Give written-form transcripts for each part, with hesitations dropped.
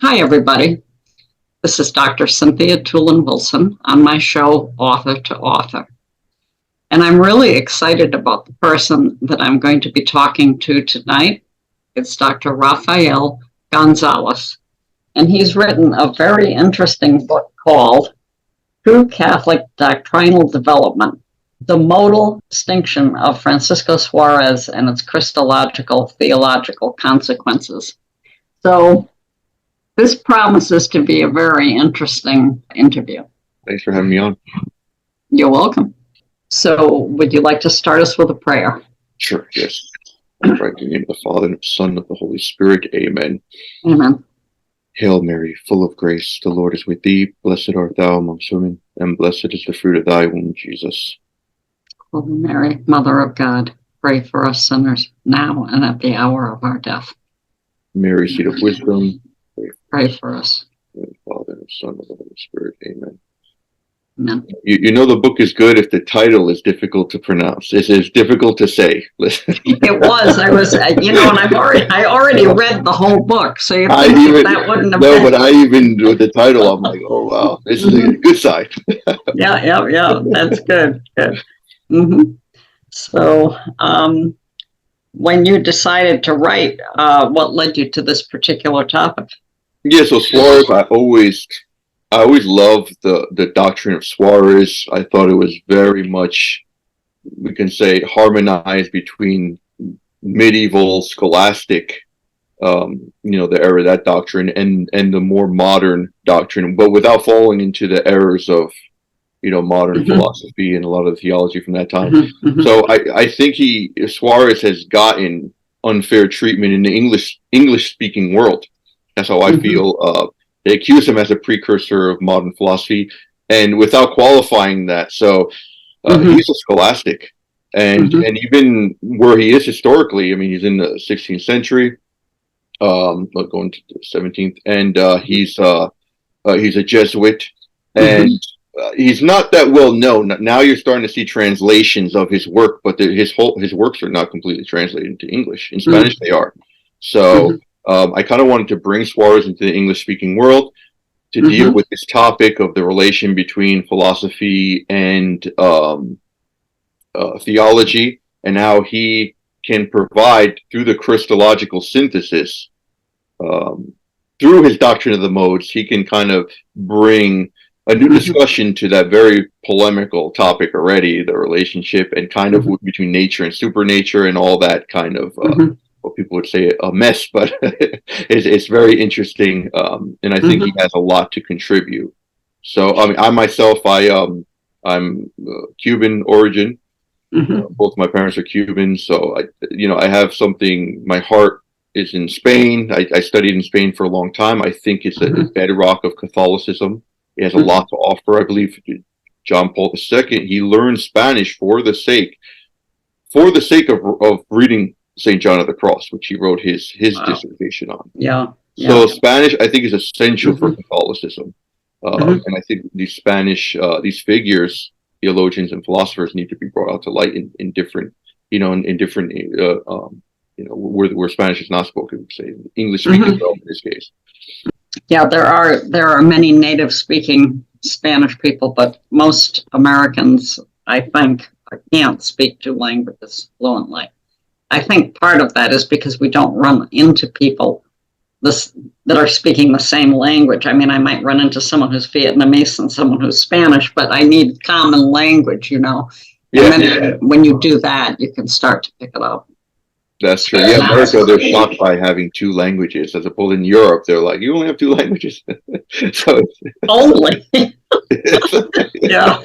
Hi, everybody. This is Dr. Cynthia Toolin-Wilson on my show, Author to Author. And I'm really excited about the person that I'm going to be talking to tonight. It's Dr. Rafael Gonzalez. And he's written a very interesting book called True Catholic Doctrinal Development, the Modal Distinction of Francisco Suárez and its Christological-Theological Consequences. So this promises to be a very interesting interview. Thanks for having me on. You're welcome. So would you like to start us with a prayer? Sure, yes. In the name of the Father, and of the Son, and of the Holy Spirit. Amen. Amen. Hail Mary, full of grace, the Lord is with thee. Blessed art thou amongst women, and blessed is the fruit of thy womb, Jesus. Holy Mary, Mother of God, pray for us sinners, now and at the hour of our death. Mary, seat of wisdom, pray for us. In the Father, and the Son, and of the Holy Spirit. Amen. Amen. You know the book is good if the title is difficult to pronounce. It is difficult to say. It was. I was, and I already read the whole book, so you think that wouldn't have been. No, but I even, with the title, I'm like, oh, wow, this is a good sign. Yeah, that's good. Good. Mm-hmm. So, when you decided to write, what led you to this particular topic? Yeah, so Suárez, I always loved the doctrine of Suárez. I thought it was very much, we can say, harmonized between medieval Scholastic, the era of that doctrine, and the more modern doctrine, but without falling into the errors of, modern philosophy and a lot of the theology from that time. So I think Suárez has gotten unfair treatment in the English-speaking world. That's how I feel. They accuse him as a precursor of modern philosophy, and without qualifying that. So he's a scholastic, and even where he is historically, I mean, he's in the 16th century, going to the 17th, and he's a Jesuit, and he's not that well known. Now you're starting to see translations of his work, but his works are not completely translated into English. In Spanish, they are. So. I kind of wanted to bring Suárez into the English-speaking world to deal with this topic of the relation between philosophy and theology, and how he can provide, through the Christological synthesis, through his doctrine of the modes, he can kind of bring a new discussion to that very polemical topic already, the relationship and kind of between nature and supernature and all that kind of what people would say a mess, but it's very interesting, and I think he has a lot to contribute. So I mean, I myself, I'm Cuban origin. Both my parents are Cuban, so I have something. My heart is in Spain. I studied in Spain for a long time. I think it's a bedrock of Catholicism. It has a lot to offer. I believe John Paul II, he learned Spanish for the sake of reading St. John of the Cross, which he wrote his dissertation on. So Spanish, I think, is essential for Catholicism, and I think these Spanish, these figures, theologians and philosophers, need to be brought out to light in different, where Spanish is not spoken, say English speaking in this case. Yeah, there are many native-speaking Spanish people, but most Americans, I think, can't speak two languages fluently. I think part of that is because we don't run into people that are speaking the same language. I mean, I might run into someone who's Vietnamese and someone who's Spanish, but I need common language, And then when you do that, you can start to pick it up. That's true. Yeah, America, they're shocked by having two languages, as opposed in Europe, they're like, you only have two languages. So only. Yeah.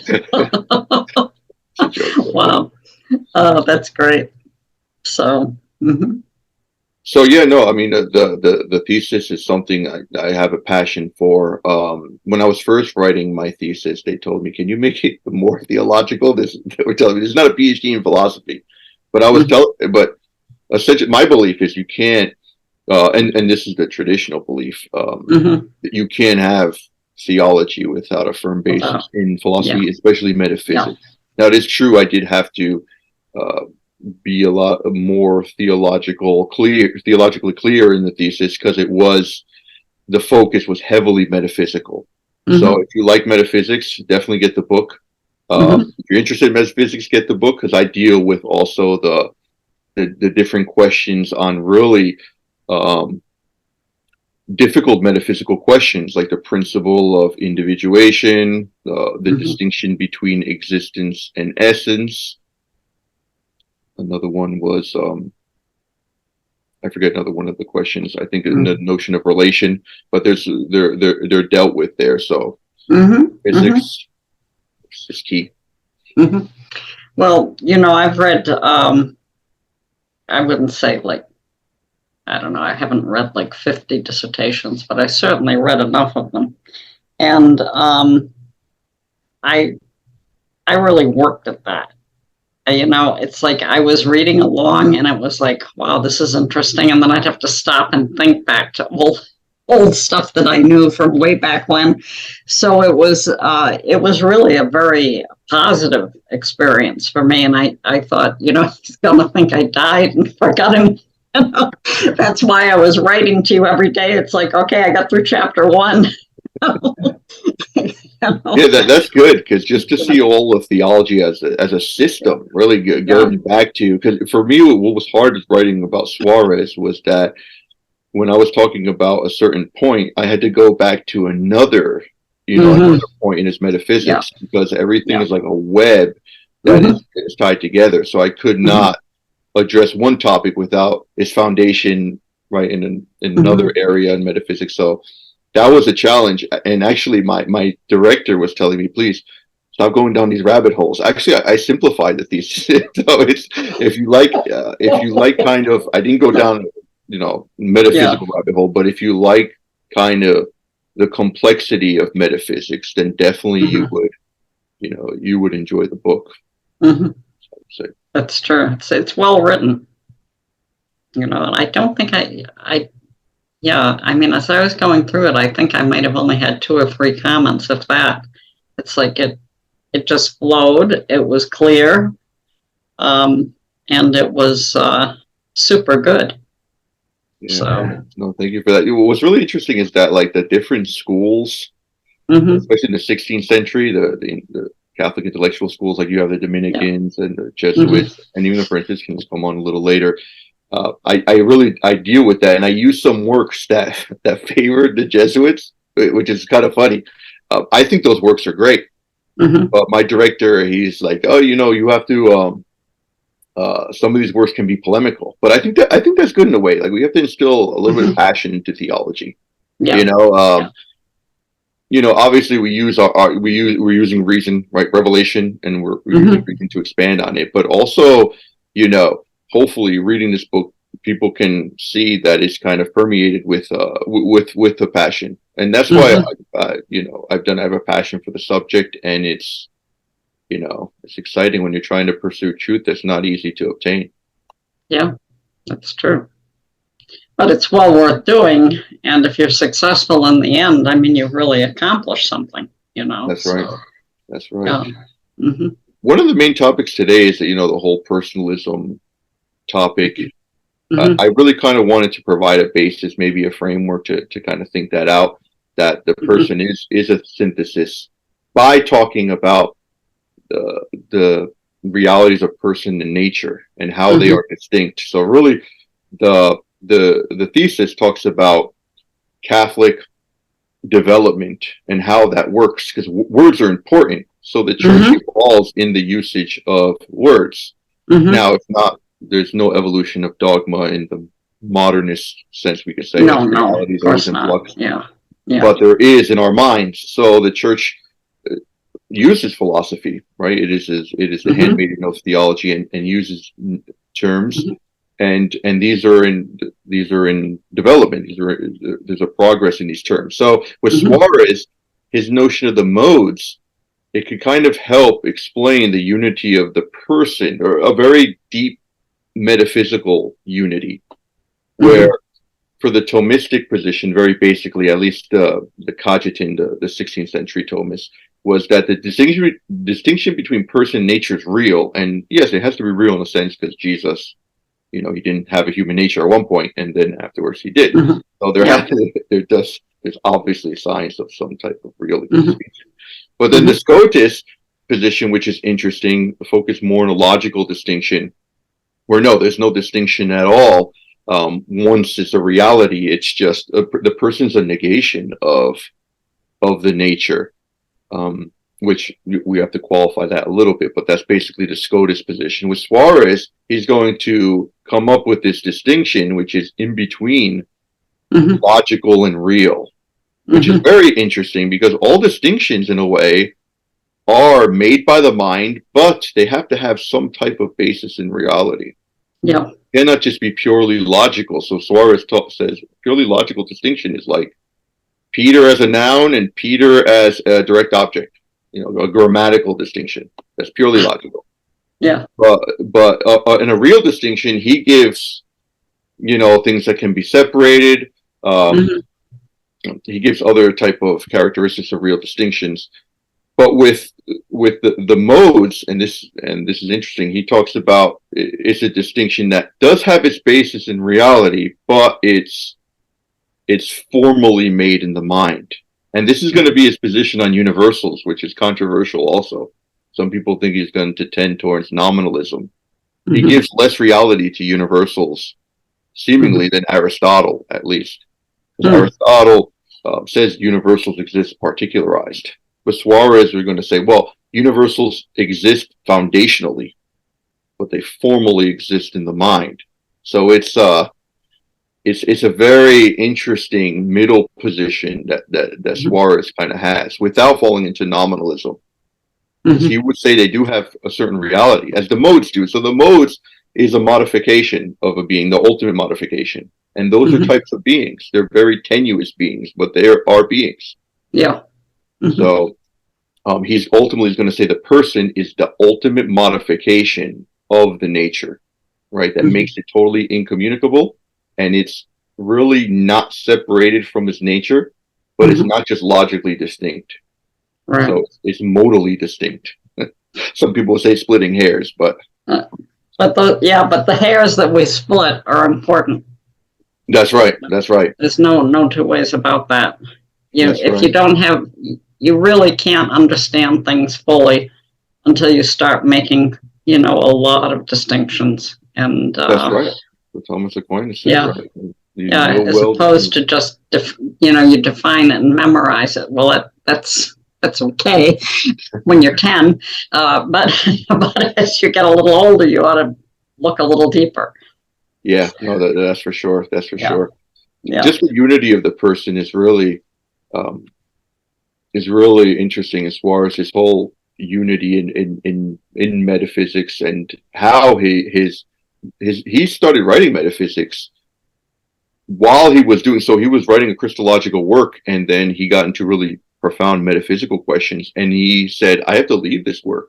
Wow. Oh, that's great. So. So yeah, no, I mean the thesis is something I have a passion for. When I was first writing my thesis, they told me, "Can you make it more theological?" They were telling me, "This is not a PhD in philosophy," but I was but essentially my belief is you can't, and this is the traditional belief, that you can't have theology without a firm basis in philosophy, especially metaphysics. Now, it is true I did have to be a lot more theologically clear in the thesis, because it was the focus was heavily metaphysical. So if you like metaphysics, definitely get the book. If you're interested in metaphysics, get the book, because I deal with also the different questions on really difficult metaphysical questions, like the principle of individuation, the distinction between existence and essence. Another one was I forget another one of the questions. I think the notion of relation, but they're dealt with there. So physics is key. Well, I've read. I wouldn't say I don't know. I haven't read 50 dissertations, but I certainly read enough of them, and I really worked at that. It's like I was reading along and it was like, wow, this is interesting. And then I'd have to stop and think back to old stuff that I knew from way back when. So it was really a very positive experience for me. And I thought, he's going to think I died and forgot him. That's why I was writing to you every day. It's like, okay, I got through chapter 1. Yeah, that's good, because just to see all of theology as a system, really going back to, because for me, what was hard writing about Suárez was that when I was talking about a certain point, I had to go back to another point in his metaphysics, because everything is like a web that is tied together. So I could not address one topic without its foundation right in another area in metaphysics. So that was a challenge. And actually my director was telling me, please stop going down these rabbit holes. Actually, I simplified the thesis. So it's, if you like kind of, I didn't go down, metaphysical rabbit hole, but if you like kind of the complexity of metaphysics, then definitely you would enjoy the book. So, that's true. It's well written. And I don't think as I was going through it, I think I might have only had 2 or 3 comments, if that. It's like it just flowed. It was clear, and it was super good. Yeah. So no, thank you for that. What's really interesting is that the different schools, especially in the 16th century, the Catholic intellectual schools, like you have the Dominicans and the Jesuits, and even the Franciscans come on a little later. I deal with that, and I use some works that favored the Jesuits, which is kind of funny. I think those works are great, but my director, he's like, oh, you have to. Some of these works can be polemical, but I think that's good in a way. Like, we have to instill a little bit of passion into theology. Obviously we're using reason, right? Revelation, and we're using reason to expand on it, but also, hopefully reading this book, people can see that it's kind of permeated with the passion, and that's why I have a passion for the subject, and it's exciting when you're trying to pursue truth that's not easy to obtain. Yeah, that's true. But it's well worth doing, and if you're successful in the end, you've really accomplished something. That's right. That's right. Yeah. One of the main topics today is that the whole personalism topic. I really kind of wanted to provide a basis, maybe a framework to kind of think that out, that the person is a synthesis, by talking about the realities of person and nature and how they are distinct. So really the thesis talks about Catholic development and how that works, because words are important. So the church evolves in the usage of words. Now, it's not, there's no evolution of dogma in the modernist sense, we could say. No, of course not. Yeah. But there is in our minds. So the church uses philosophy, right? It is the handmaiden of theology, and uses terms, and these are in development. There's a progress in these terms. So with Suárez, his notion of the modes, it could kind of help explain the unity of the person, or a very deep metaphysical unity, where for the Thomistic position, very basically, at least the Cajetan, the 16th century Thomist, was that the distinction between person and nature is real. And yes, it has to be real in a sense, because Jesus, he didn't have a human nature at one point, and then afterwards he did. So there's there's obviously signs of some type of real existence. But then the Scotist position, which is interesting, focus more on a logical distinction, where no, there's no distinction at all. Once it's a reality, it's just the person's a negation of the nature, which we have to qualify that a little bit, but that's basically the Scotist position. With Suárez, he's going to come up with this distinction, which is in between logical and real, which is very interesting because all distinctions, in a way, are made by the mind, but they have to have some type of basis in reality. Yeah. They cannot just be purely logical. So Suárez says purely logical distinction is like Peter as a noun and Peter as a direct object. A grammatical distinction. That's purely logical. Yeah. But in a real distinction, he gives, things that can be separated. He gives other type of characteristics of real distinctions. But with the modes, and this is interesting, he talks about it's a distinction that does have its basis in reality, but it's formally made in the mind. And this is going to be his position on universals, which is controversial also. Some people think he's going to tend towards nominalism. He gives less reality to universals, seemingly, than Aristotle, at least. Aristotle says universals exist particularized. But Suárez, we're going to say, well, universals exist foundationally, but they formally exist in the mind. So it's a very interesting middle position that Suárez kind of has, without falling into nominalism. He would say they do have a certain reality, as the modes do. So the modes is a modification of a being, the ultimate modification. And those are types of beings. They're very tenuous beings, but they are beings. Yeah. So he's ultimately going to say the person is the ultimate modification of the nature, right? That makes it totally incommunicable. And it's really not separated from his nature, but it's not just logically distinct. Right. So it's modally distinct. Some people say splitting hairs, but the hairs that we split are important. That's right. That's right. There's no two ways about that. If you don't have, you really can't understand things fully until you start making, a lot of distinctions. And that's right. Thomas Aquinas said, right? As opposed to just you define it and memorize it. Well, that's okay when you're 10, but as you get a little older, you ought to look a little deeper. Yeah, no, that's for sure. That's for sure. Yeah. Just the unity of the person is really interesting as far as his whole unity in metaphysics and how he started writing metaphysics while he was doing so. He was writing a Christological work, and then he got into really profound metaphysical questions, and he said, I have to leave this work.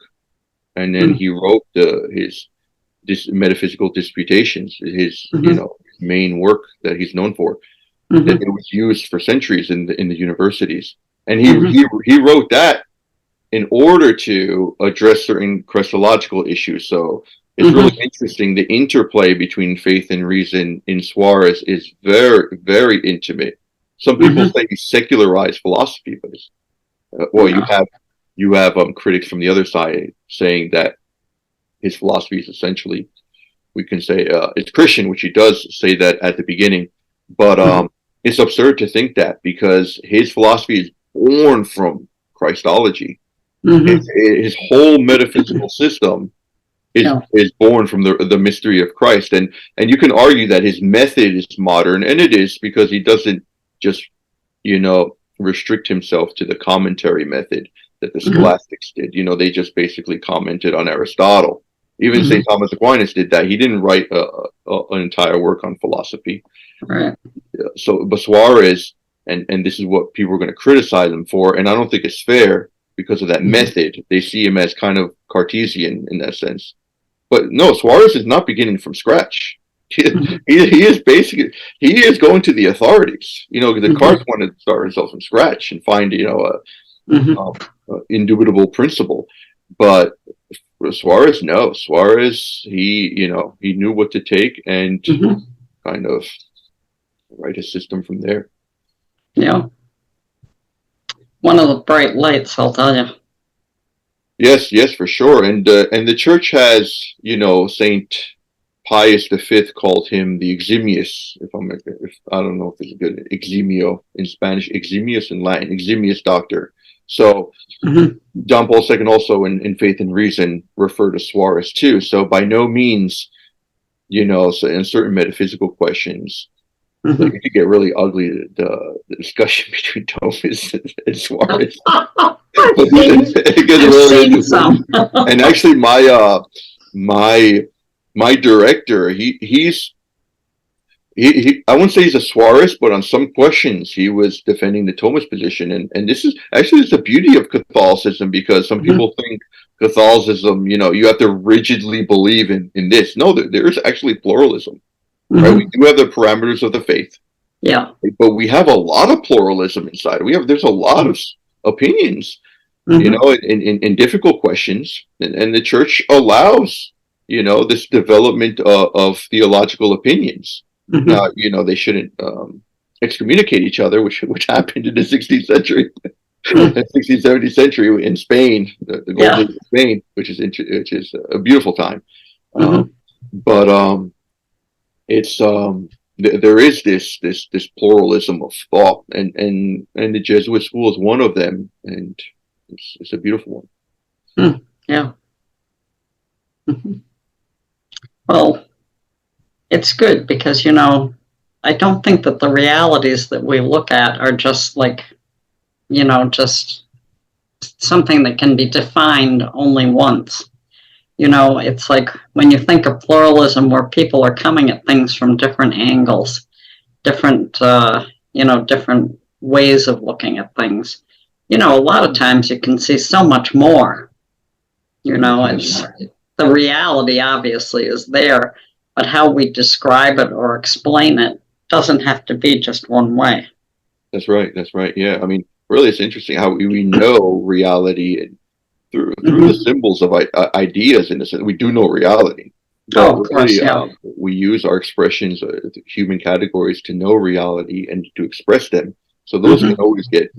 And then he wrote his metaphysical disputations, his main work that he's known for. That it was used for centuries in the universities, and he wrote that in order to address certain Christological issues. So it's really interesting. The interplay between faith and reason in Suárez is very, very intimate. Some people say he secularized philosophy, but you have critics from the other side saying that his philosophy is essentially, we can say, it's Christian, which he does say that at the beginning, but it's absurd to think that, because his philosophy is born from Christology. His whole metaphysical system is born from the mystery of Christ, and you can argue that his method is modern, and it is, because he doesn't just restrict himself to the commentary method that the Scholastics did. They just basically commented on Aristotle. Even St. Thomas Aquinas did that. He didn't write an entire work on philosophy. Right. So, but Suárez, and this is what people are going to criticize him for, and I don't think it's fair because of that method. They see him as kind of Cartesian in that sense. But no, Suárez is not beginning from scratch. He is basically, he is going to the authorities. Descartes wanted to start himself from scratch and find, indubitable principle. But Suárez, no. Suárez, he knew what to take and kind of write a system from there. Yeah. one of the bright lights, I'll tell you. Yes, yes, for sure. And the church has, Saint Pius V called him the eximius. If I don't know if it's a good eximio in Spanish, eximius in Latin, eximius doctor. So John Paul II also in Faith and Reason referred to Suárez too. So by no means, so in certain metaphysical questions, like it could get really ugly, the discussion between Thomas and Suárez. I've seen some. And actually, my director, he I wouldn't say he's a Suárez, but on some questions he was defending the Thomist position, and this is actually it's the beauty of Catholicism, because some people think Catholicism, you have to rigidly believe in this. No, there is actually pluralism, right? We do have the parameters of the faith, but we have a lot of pluralism inside. There's a lot of opinions, in difficult questions, and the church allows, this development of theological opinions. Now, they shouldn't excommunicate each other, which happened in the 16th century, 16th, 17th century in Spain, the golden age of Spain, which is a beautiful time. But it's there is this pluralism of thought, and the Jesuit school is one of them, and it's a beautiful one. Yeah. Well, it's good because, I don't think that the realities that we look at are just like, just something that can be defined only once. It's like when you think of pluralism, where people are coming at things from different angles, different ways of looking at things. A lot of times you can see so much more. It's the reality obviously is there, but how we describe it or explain it doesn't have to be just one way. That's right. Yeah. I mean, really, it's interesting how we know reality through the symbols of ideas. In a sense, we do know reality. Of course, we use our expressions, human categories, to know reality and to express them. So those can always get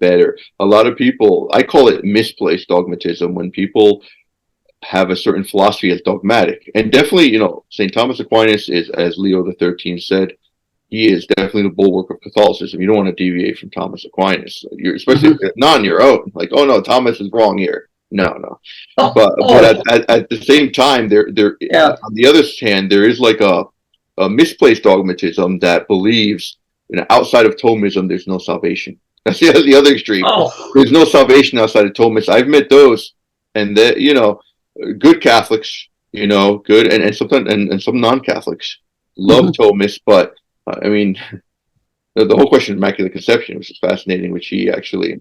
better. A lot of people, I call it misplaced dogmatism, when people have a certain philosophy as dogmatic. And definitely, St. Thomas Aquinas is, as Leo XIII said, he is definitely the bulwark of Catholicism. You don't want to deviate from Thomas Aquinas. Especially not on your own. Like, oh no, Thomas is wrong here. No. But at the same time, there on the other hand, there is like a misplaced dogmatism that believes, outside of Thomism, there's no salvation. That's the other extreme. There's no salvation outside of Thomism. I've met those, and good Catholics, good, and sometimes and some non-Catholics love Thomists, but I mean, the whole question of Immaculate Conception, which is fascinating, which he actually,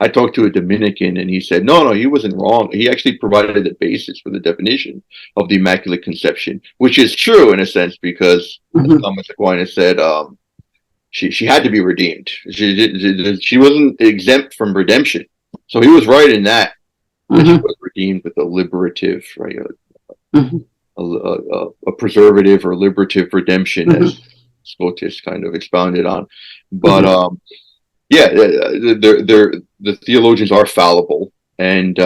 I talked to a Dominican, and he said, no, he wasn't wrong. He actually provided the basis for the definition of the Immaculate Conception, which is true in a sense, because as Thomas Aquinas said, she had to be redeemed. She wasn't exempt from redemption. So he was right in that. She was redeemed with a liberative, right? A preservative or liberative redemption, as Scotus kind of expounded on. But the theologians are fallible, and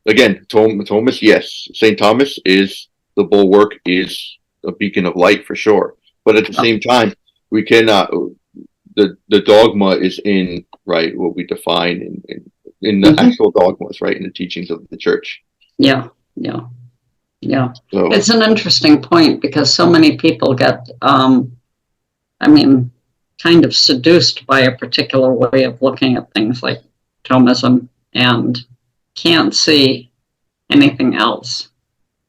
again, Thomas, yes, Saint Thomas is the bulwark, is a beacon of light for sure. But at the same time, we cannot. The dogma is in what we define in the actual dogmas, right, in the teachings of the church. Yeah. So, it's an interesting point, because so many people get, kind of seduced by a particular way of looking at things like Thomism, and can't see anything else.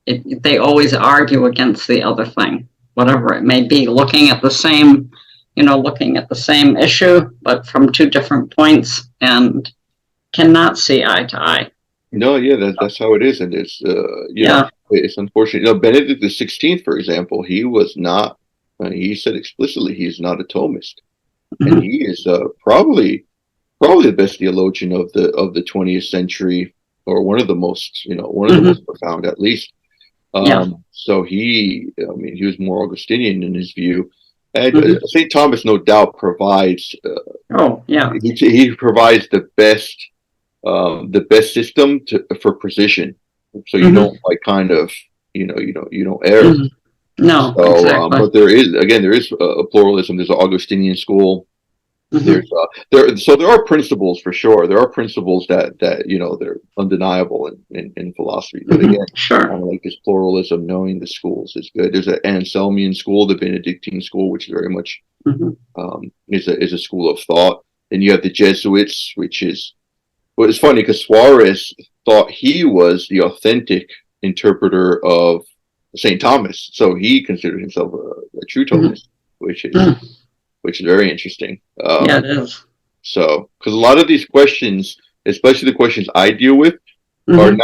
They always argue against the other thing, whatever it may be, looking at the same issue, but from two different points, and cannot see eye to eye. No, that's how it is, and it's it's unfortunate. Benedict XVI, for example, he was not. He said explicitly he is not a Thomist, and he is probably the best theologian of the 20th century, or one of the most most profound, at least. So he was more Augustinian in his view, and St. Thomas no doubt provides Oh, yeah. He provides the best system for precision, so you don't like kind of you don't err. No, So, exactly. but there is a pluralism. There's an Augustinian school. There's there are principles for sure. There are principles that they're undeniable in philosophy. But again, Sure. kind of like this pluralism, knowing the schools is good. There's an Anselmian school, the Benedictine school, which is very much is a school of thought. Then you have the Jesuits, which is it's funny because Suárez thought he was the authentic interpreter of St. Thomas, so he considered himself a true Thomist, which is very interesting. Yeah, it is. So, because a lot of these questions, especially the questions I deal with, weren't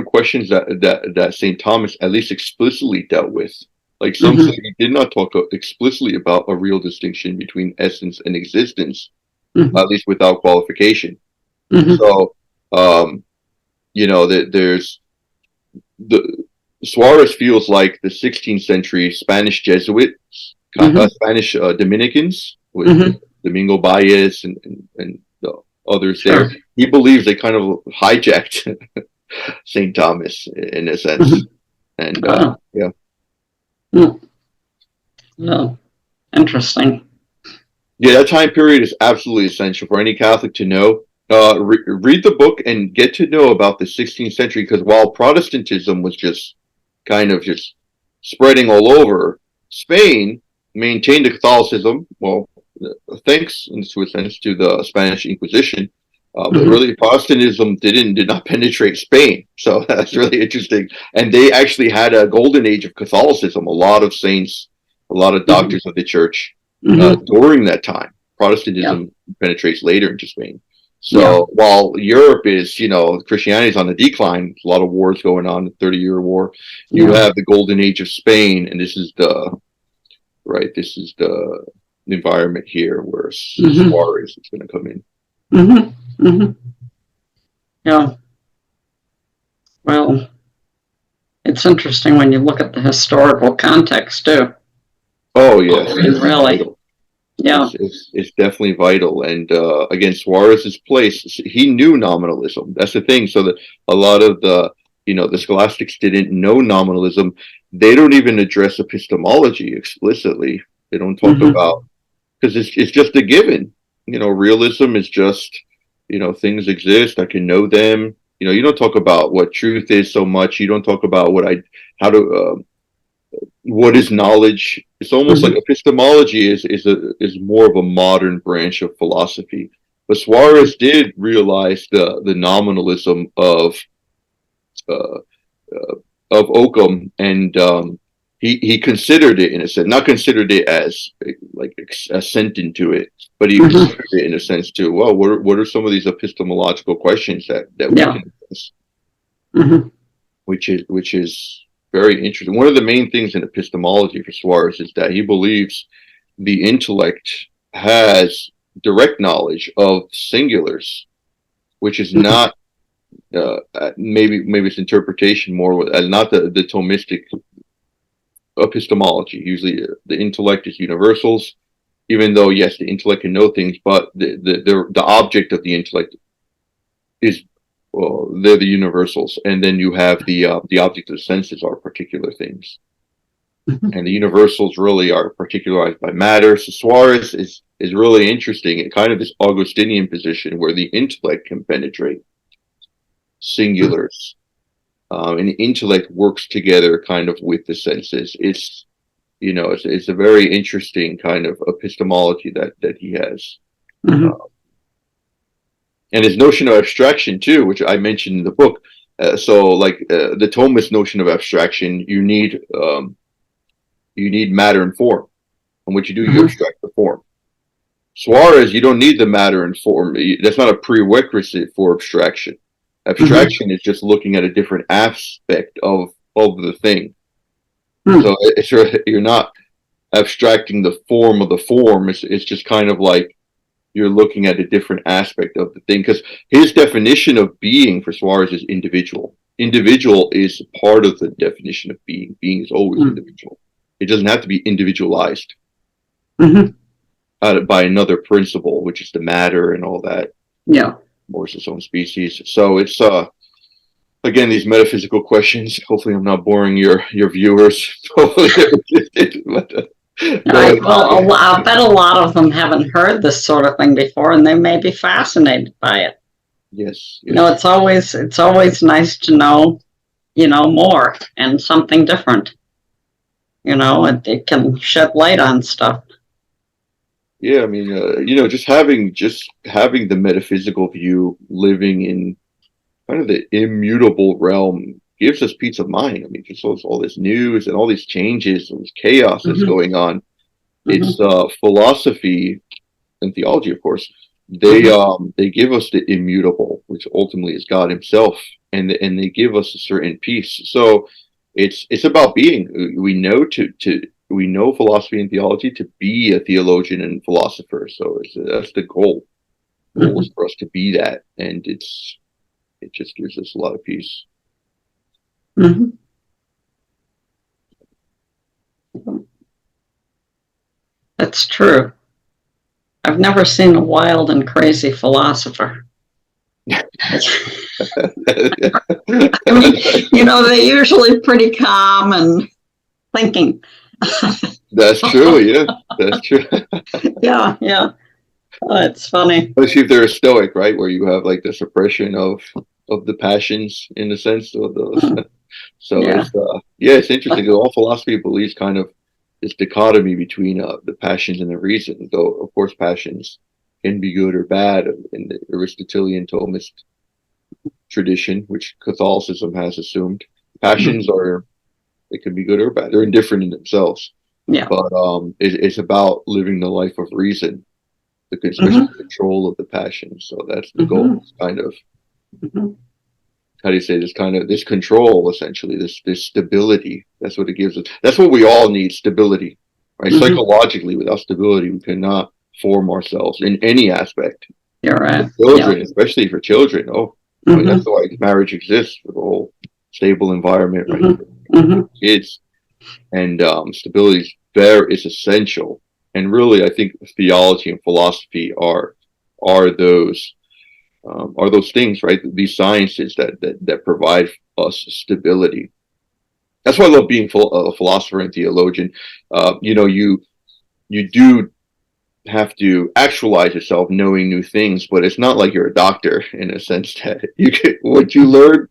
questions that St. Thomas at least explicitly dealt with. Like some say he did not talk explicitly about a real distinction between essence and existence, at least without qualification. So, there's Suárez feels like the 16th century Spanish Jesuits, Spanish Dominicans with Domingo Baez and the others there. He believes they kind of hijacked St. Thomas in a sense. And yeah. No, interesting. Yeah, that time period is absolutely essential for any Catholic to know. Read the book and get to know about the 16th century, because while Protestantism was just kind of just spreading all over, Spain maintained the Catholicism. Well, thanks in a sense to the Spanish Inquisition, but really Protestantism did not penetrate Spain. So that's really interesting. And they actually had a golden age of Catholicism. A lot of saints, a lot of doctors of the church during that time. Protestantism penetrates later into Spain. So while Europe is, Christianity is on the decline, a lot of wars going on, the 30-year war, you have the golden age of Spain, and this is the environment here where Suárez is going to come in. Yeah. Well, it's interesting when you look at the historical context too. Oh yes, really. Yeah, it's definitely vital. And again, Suárez's place, he knew nominalism. That's the thing. So that a lot of the scholastics didn't know nominalism. They don't even address epistemology explicitly. They don't talk about, because it's just a given. Realism is just things exist. I can know them. You don't talk about what truth is so much. You don't talk about what is knowledge. It's almost like epistemology is more of a modern branch of philosophy. But Suárez did realize the nominalism of Occam, and he considered it in a sense, not considered it as like assent to it, but he considered it in a sense too. Well, what are some of these epistemological questions that we can address? Which is very interesting. One of the main things in epistemology for Suárez is that he believes the intellect has direct knowledge of singulars, which is not maybe it's interpretation more as not the Thomistic epistemology. Usually, the intellect is universals, even though yes, the intellect can know things, but the object of the intellect is. Well, they're the universals, and then you have the object of the senses are particular things, and the universals really are particularized by matter. So Suárez is really interesting in kind of this Augustinian position where the intellect can penetrate singulars, and the intellect works together kind of with the senses. It's a very interesting kind of epistemology that he has. And his notion of abstraction too, which I mentioned in the book. So, like the Thomist notion of abstraction, you need matter and form. And what you do, you abstract the form. Suárez, you don't need the matter and form. That's not a prerequisite for abstraction. Abstraction is just looking at a different aspect of the thing. So you're not abstracting the form of the form. It's just kind of like you're looking at a different aspect of the thing, because his definition of being for Suárez is individual. Individual is part of the definition of being. Being is always individual. It doesn't have to be individualized. by another principle, which is the matter and all that. Yeah. More its own species. So it's again, these metaphysical questions. Hopefully I'm not boring your viewers. Right. Well, I bet a lot of them haven't heard this sort of thing before, and they may be fascinated by it. Yes. You know, it's always nice to know, more and something different. It can shed light on stuff. Yeah, I mean, just having the metaphysical view, living in kind of the immutable realm, gives us peace of mind. I mean, just all this news and all these changes and this chaos that's going on. It's philosophy and theology, of course. They give us the immutable, which ultimately is God Himself, and they give us a certain peace. So it's about being. We know philosophy and theology to be a theologian and philosopher. So that's the goal. The goal is for us to be that, and it just gives us a lot of peace. That's true. I've never seen a wild and crazy philosopher. I mean, they're usually pretty calm and thinking. That's true. Yeah, that's true. Yeah. Oh, it's funny. Especially if they're a stoic, right? Where you have like the suppression of the passions in the sense of those. So it's interesting. All philosophy believes kind of this dichotomy between the passions and the reason. Though of course passions can be good or bad in the Aristotelian Thomist tradition, which Catholicism has assumed. Passions they can be good or bad. They're indifferent in themselves. Yeah. But it's about living the life of reason, the control of the passions. So that's the goal. It's kind of how do you say, this control, essentially, this stability. That's what it gives us. That's what we all need, stability, right? Psychologically, without stability, we cannot form ourselves in any aspect. You're right. For children, especially for children. I mean, that's why marriage exists, for the whole stable environment, right? For kids. And stability is essential. And really, I think theology and philosophy are those things, right? These sciences that provide us stability. That's why I love being a philosopher and theologian. You do have to actualize yourself knowing new things, but it's not like you're a doctor in a sense that what you learned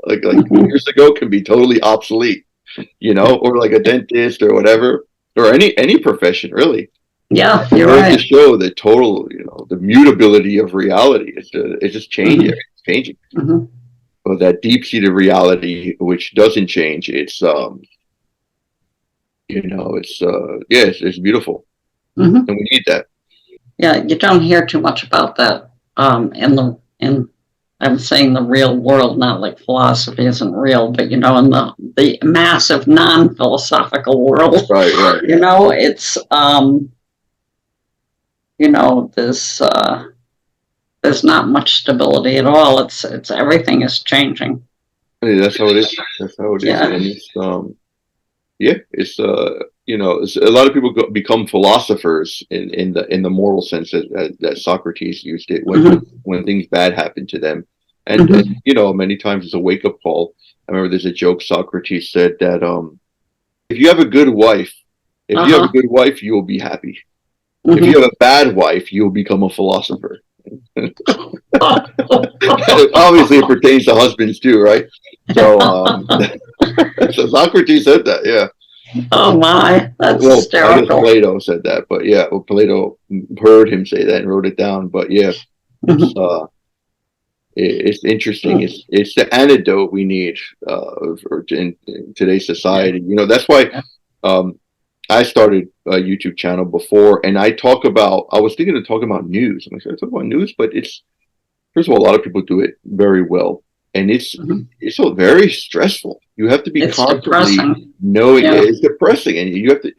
like years ago can be totally obsolete, or like a dentist or whatever, or any profession really. Yeah, you're right. To show the total, the mutability of reality. It's just changing. It's changing. But that deep-seated reality, which doesn't change, it's it's beautiful, and we need that. Yeah, you don't hear too much about that in I'm saying the real world, not like philosophy isn't real, but in the massive non-philosophical world, right. It's there's not much stability at all. It's everything is changing. That's how it is. Yeah. And it's a lot of people become philosophers in the moral sense that Socrates used it when things bad happen to them, and many times it's a wake up call. I remember there's a joke Socrates said that if you have a good wife, you will be happy. If you have a bad wife, you'll become a philosopher. Obviously, it pertains to husbands too, right? So, so Socrates said that, yeah. Oh my, that's hysterical. I guess Plato said that, but Plato heard him say that and wrote it down. But it's interesting. It's the antidote we need in today's society. That's why I started a YouTube channel before, and I was thinking of talking about news. I'm like, should I talk about news? But first of all, a lot of people do it very well. And it's so very stressful. You have to be constantly knowing it's depressing, and you have to,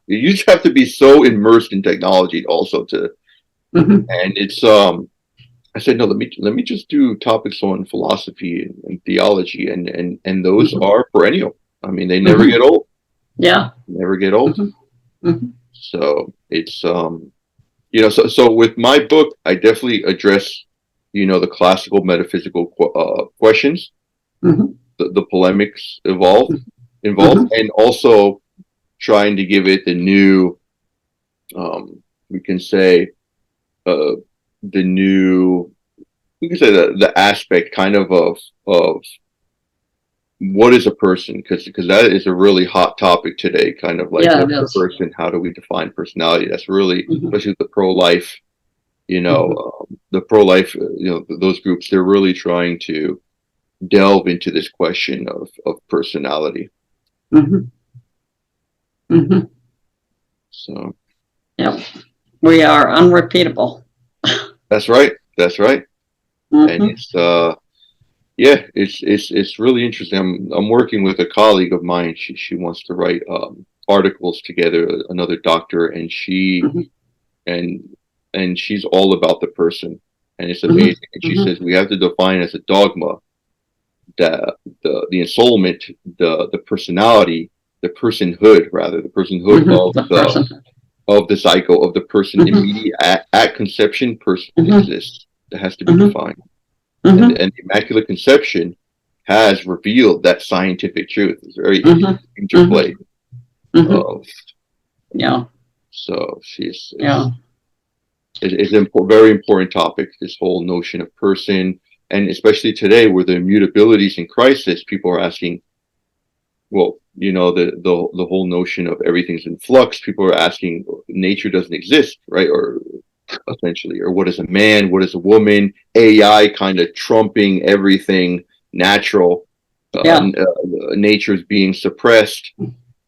you just have to be so immersed in technology also to. And it's I said no. Let me just do topics on philosophy and theology, and those are perennial. I mean, they never get old. Yeah, never get old. So it's So with my book, I definitely address, the classical metaphysical questions, Mm-hmm. the polemics involved, Mm-hmm. and also trying to give it the new, we can say, the new, we can say the aspect kind of what is a person, because that is a really hot topic today, kind of like Yeah, what it is a is. person, how do we define personality? That's really, Mm-hmm. especially the pro-life, the pro-life, those groups, they're really trying to delve into this question of personality. Mm-hmm. Mm-hmm. So Yep. We are unrepeatable. that's right. That's right. Mm-hmm. And it's really interesting. I'm working with a colleague of mine. She wants to write articles together, another doctor, and Mm-hmm. and she's all about the person, and it's Mm-hmm. amazing. And she Mm-hmm. says we have to define as a dogma the ensoulment, the personality, the personhood, rather, the personhood of the zygote, of the person. Mm-hmm. Immediate at conception, person Mm-hmm. exists. That has to be Mm-hmm. defined. Mm-hmm. And the Immaculate Conception has revealed that scientific truth. It's very Mm-hmm. interplay Mm-hmm. of. Yeah. So she's Yeah. it's a very important topic. This whole notion of person, and especially today, where the immutabilities in crisis, people are asking. Well, the whole notion of everything's in flux. People are asking, nature doesn't exist, right? Or essentially, or what is a man? What is a woman? AI kind of trumping everything natural. Yeah. Nature is being suppressed.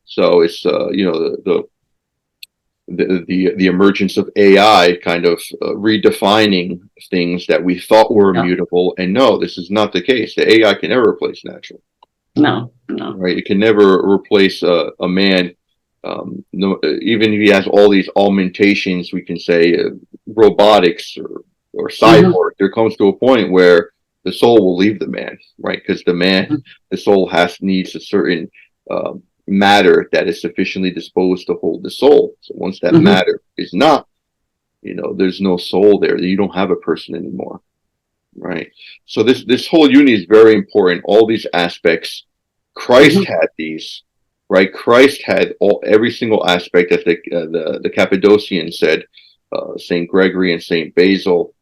So it's the emergence of AI kind of redefining things that we thought were immutable, and no, this is not the case. The AI can never replace natural. No. Right? It can never replace a man. No, even if he has all these augmentations, we can say robotics or cyborg. Mm-hmm. There comes to a point where the soul will leave the man, right? Because the soul needs a certain matter that is sufficiently disposed to hold the soul. So once that mm-hmm. matter is not, there's no soul there. You don't have a person anymore, right? So this whole unity is very important. All these aspects, Christ mm-hmm. had these, right? Christ had every single aspect, as the Cappadocians said, Saint Gregory and Saint Basil.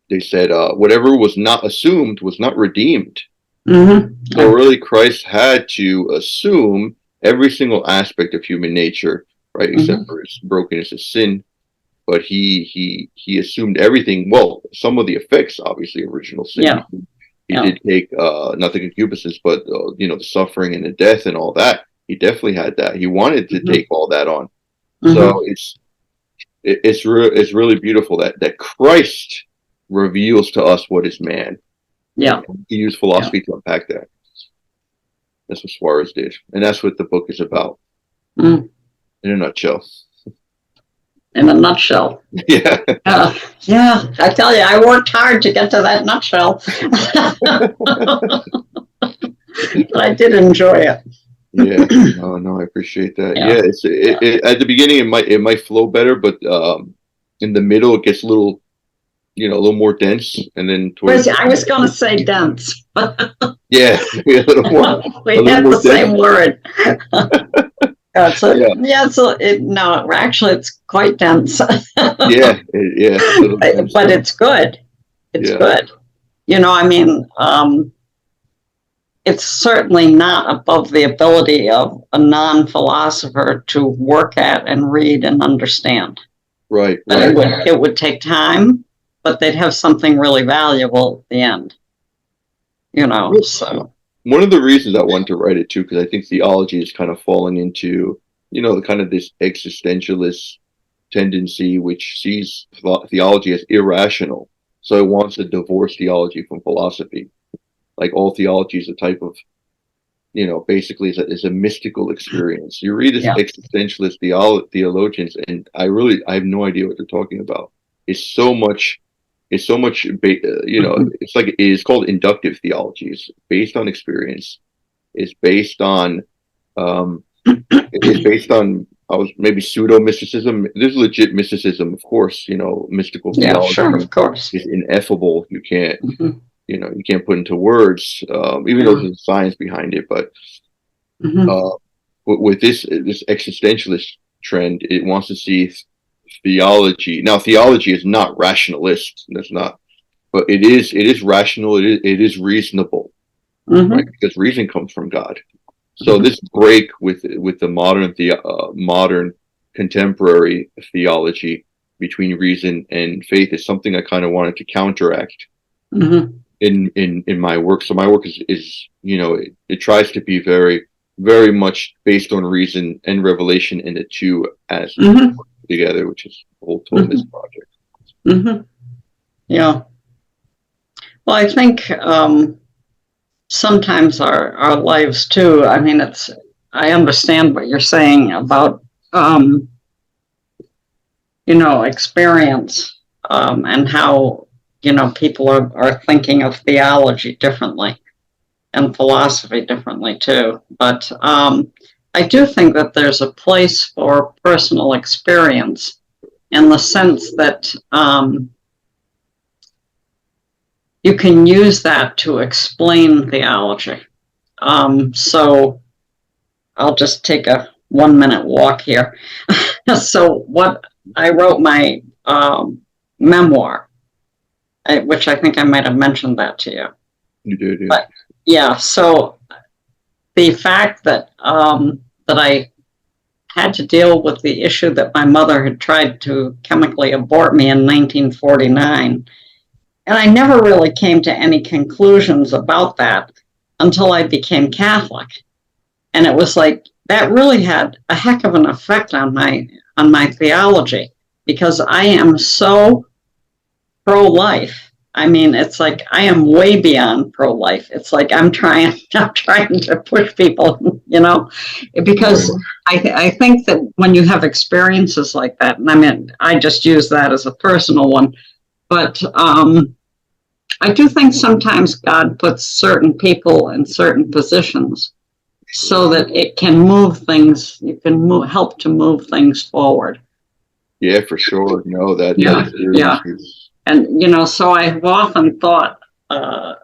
They said whatever was not assumed was not redeemed. Mm-hmm. So really, Christ had to assume every single aspect of human nature, right? Mm-hmm. Except for his brokenness of sin. But he assumed everything. Well, some of the effects, obviously, original sin. Yeah. He did take not the concupiscence, but the suffering and the death and all that. He definitely had that. He wanted to mm-hmm. take all that on. Mm-hmm. So it's really beautiful that Christ reveals to us what is man. Yeah. He used philosophy to unpack that. That's what Suárez did, and that's what the book is about. In a nutshell. In a nutshell. Yeah. Yeah, I tell you, I worked hard to get to that nutshell. But I did enjoy it. Yeah. No, I appreciate that. Yeah, at the beginning it might flow better, but in the middle it gets a little more dense, and then towards I was going to say dense. Yeah, a little more. We had the same word. Actually, it's quite dense. Yeah. But it's good. It's good. It's certainly not above the ability of a non-philosopher to work at and read and understand. Right. But it would take time, but they'd have something really valuable at the end. So. One of the reasons I wanted to write it too, because I think theology is kind of falling into, the kind of this existentialist tendency, which sees theology as irrational. So it wants to divorce theology from philosophy. Like all theology is a type of, basically is a mystical experience. You read this existentialist theologians, and I have no idea what they're talking about. It's so much, it's like it is called inductive theology. It's based on experience. It's based on, was maybe pseudo mysticism. There's legit mysticism, of course. Mystical theology sure, of course. is ineffable. You can't, Mm-hmm. you can't put into words, even though there's science behind it. But with this existentialist trend, it wants to see theology. Now, theology is not rationalist. That's not, but it is rational. It is reasonable, right? Because reason comes from God. So this break with the modern contemporary theology between reason and faith is something I kind of wanted to counteract in my work. So my work is it tries to be very, very much based on reason and revelation, and the two as together, which is the whole Thomism project. Yeah. Well, I think sometimes our lives too. I mean, I understand what you're saying about experience and how people are thinking of theology differently and philosophy differently too. But I do think that there's a place for personal experience in the sense that you can use that to explain theology. So I'll just take a 1-minute walk here. So I wrote my memoir, which I think I might have mentioned that to you. You did, yeah. But yeah, so the fact that that I had to deal with the issue that my mother had tried to chemically abort me in 1949, and I never really came to any conclusions about that until I became Catholic. And it was like, that really had a heck of an effect on my theology, because I am so pro-life. I mean, it's like I am way beyond pro-life. It's like I'm trying to push people, because I think that when you have experiences like that, and I mean, I just use that as a personal one, but I do think sometimes God puts certain people in certain positions so that it can move things. You can help to move things forward. Yeah, for sure. No, that is. And so I have often thought of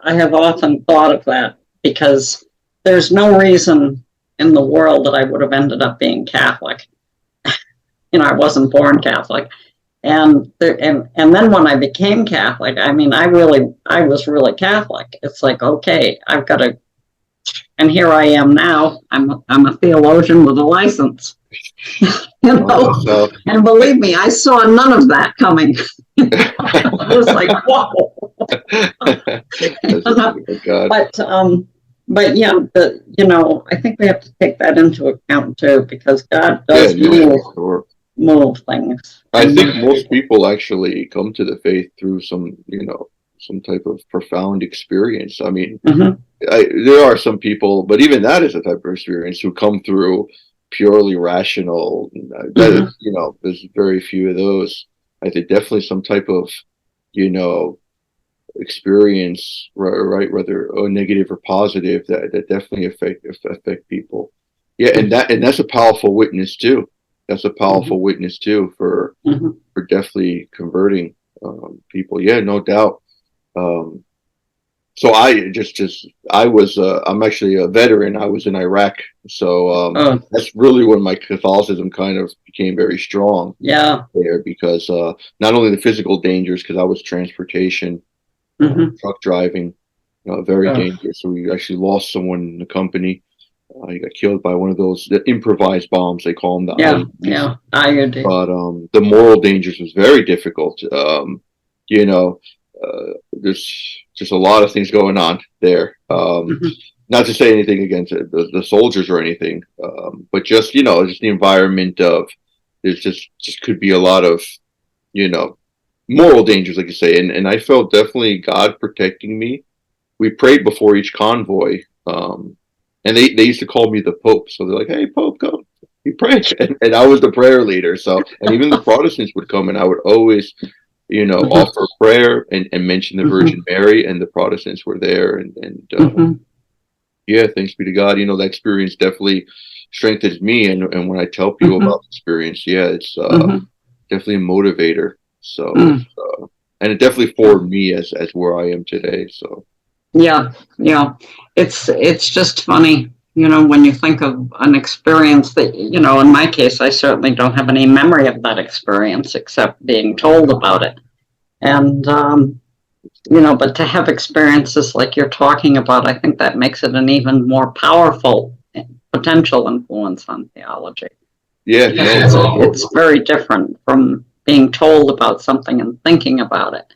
that, because there's no reason in the world that I would have ended up being Catholic. I wasn't born Catholic. And then when I became Catholic, I mean, I was really Catholic. It's like, okay, I've got to, and here I am now. I'm a theologian with a license. And believe me, I saw none of that coming. It was like, whoa. But yeah, I think we have to take that into account too, because God does move things. I think most people actually come to the faith through some type of profound experience. I mean, there are some people, but even that is a type of experience, who come through purely rational. There's very few of those. I think definitely some type of, experience, right, whether negative or positive, that definitely affect people. Yeah, and that's a powerful witness too. That's a powerful witness too for definitely converting people. Yeah, no doubt. So I'm actually a veteran. I was in Iraq, so that's really when my Catholicism kind of became very strong. Yeah, there, because not only the physical dangers, because I was transportation, truck driving, very dangerous. So we actually lost someone in the company. He got killed by one of those improvised bombs, they call them. IUD. But the moral dangers was very difficult. There's just a lot of things going on there. Not to say anything against the soldiers or anything, but just just the environment of, there's just could be a lot of moral dangers, like you say, and I felt definitely God protecting me. We prayed before each convoy, and they used to call me the Pope, so they're like, "Hey, Pope, come, you pray," and I was the prayer leader. So, and even the Protestants would come, and I would always offer prayer and mention the Virgin Mary, and the Protestants were there, and yeah, thanks be to God. That experience definitely strengthens me. And when I tell people about the experience, yeah, it's definitely a motivator. So, and it definitely formed me as where I am today. So, yeah, it's just funny, when you think of an experience that, in my case, I certainly don't have any memory of that experience except being told about it. And, but to have experiences like you're talking about, I think that makes it an even more powerful potential influence on theology. Yeah, it's very different from being told about something and thinking about it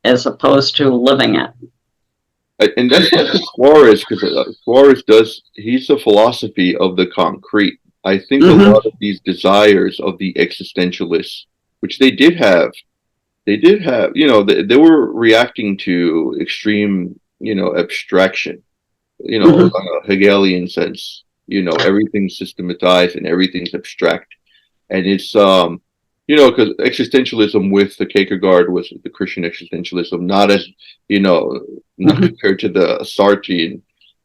as opposed to living it. And that's Suárez, because Suárez he's a philosophy of the concrete. I think a lot of these desires of the existentialists, which they did have, they were reacting to extreme, abstraction, on a Hegelian sense, everything's systematized and everything's abstract. And it's, because existentialism with the Kierkegaard was the Christian existentialism, not as, not compared to the Sartrean,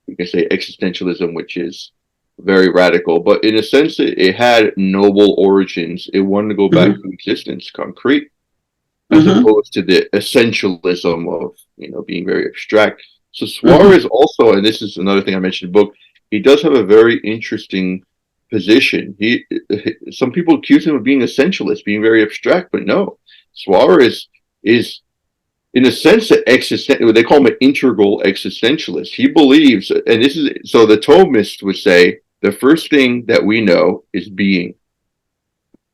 we can say existentialism, which is very radical. But in a sense, it had noble origins. It wanted to go back to existence, concrete, as opposed to the essentialism of, being very abstract. So Suárez also, and this is another thing I mentioned in the book, he does have a very interesting position. Some people accuse him of being essentialist, being very abstract, but no, Suárez is, in a sense, they call him an integral existentialist. He believes, and this is, so the Thomists would say, the first thing that we know is being.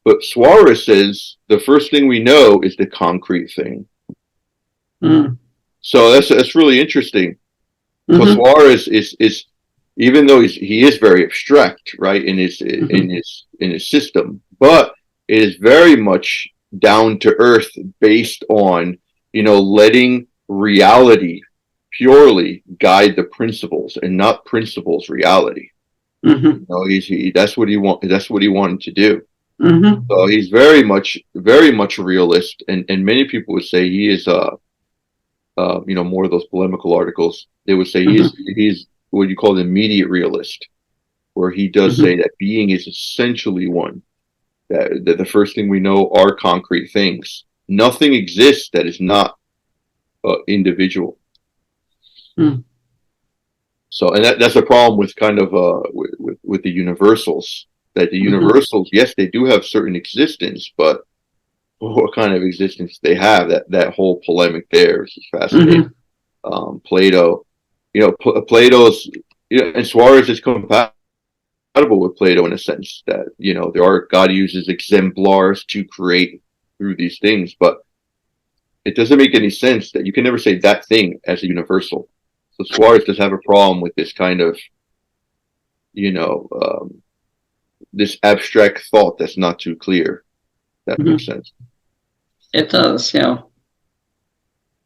But Suárez says, the first thing we know is the concrete thing. So that's really interesting. So Suárez is even though he is very abstract, right, in his system, but it is very much down to earth, based on letting reality purely guide the principles, and not principles reality. That's what he wanted to do. So he's very much a realist, and many people would say he is more of those polemical articles. They would say he's what you call the immediate realist, where he does say that being is essentially one, that the first thing we know are concrete things. Nothing exists that is not individual. So, and that's a problem with kind of with the universals, that the universals, yes, they do have certain existence, but what kind of existence they have, that whole polemic there is fascinating. Plato, Plato's, and Suárez is compatible with Plato in a sense that, God uses exemplars to create through these things, but it doesn't make any sense that you can never say that thing as a universal. So Suárez does have a problem with this kind of, this abstract thought that's not too clear. That makes sense. It does, yeah.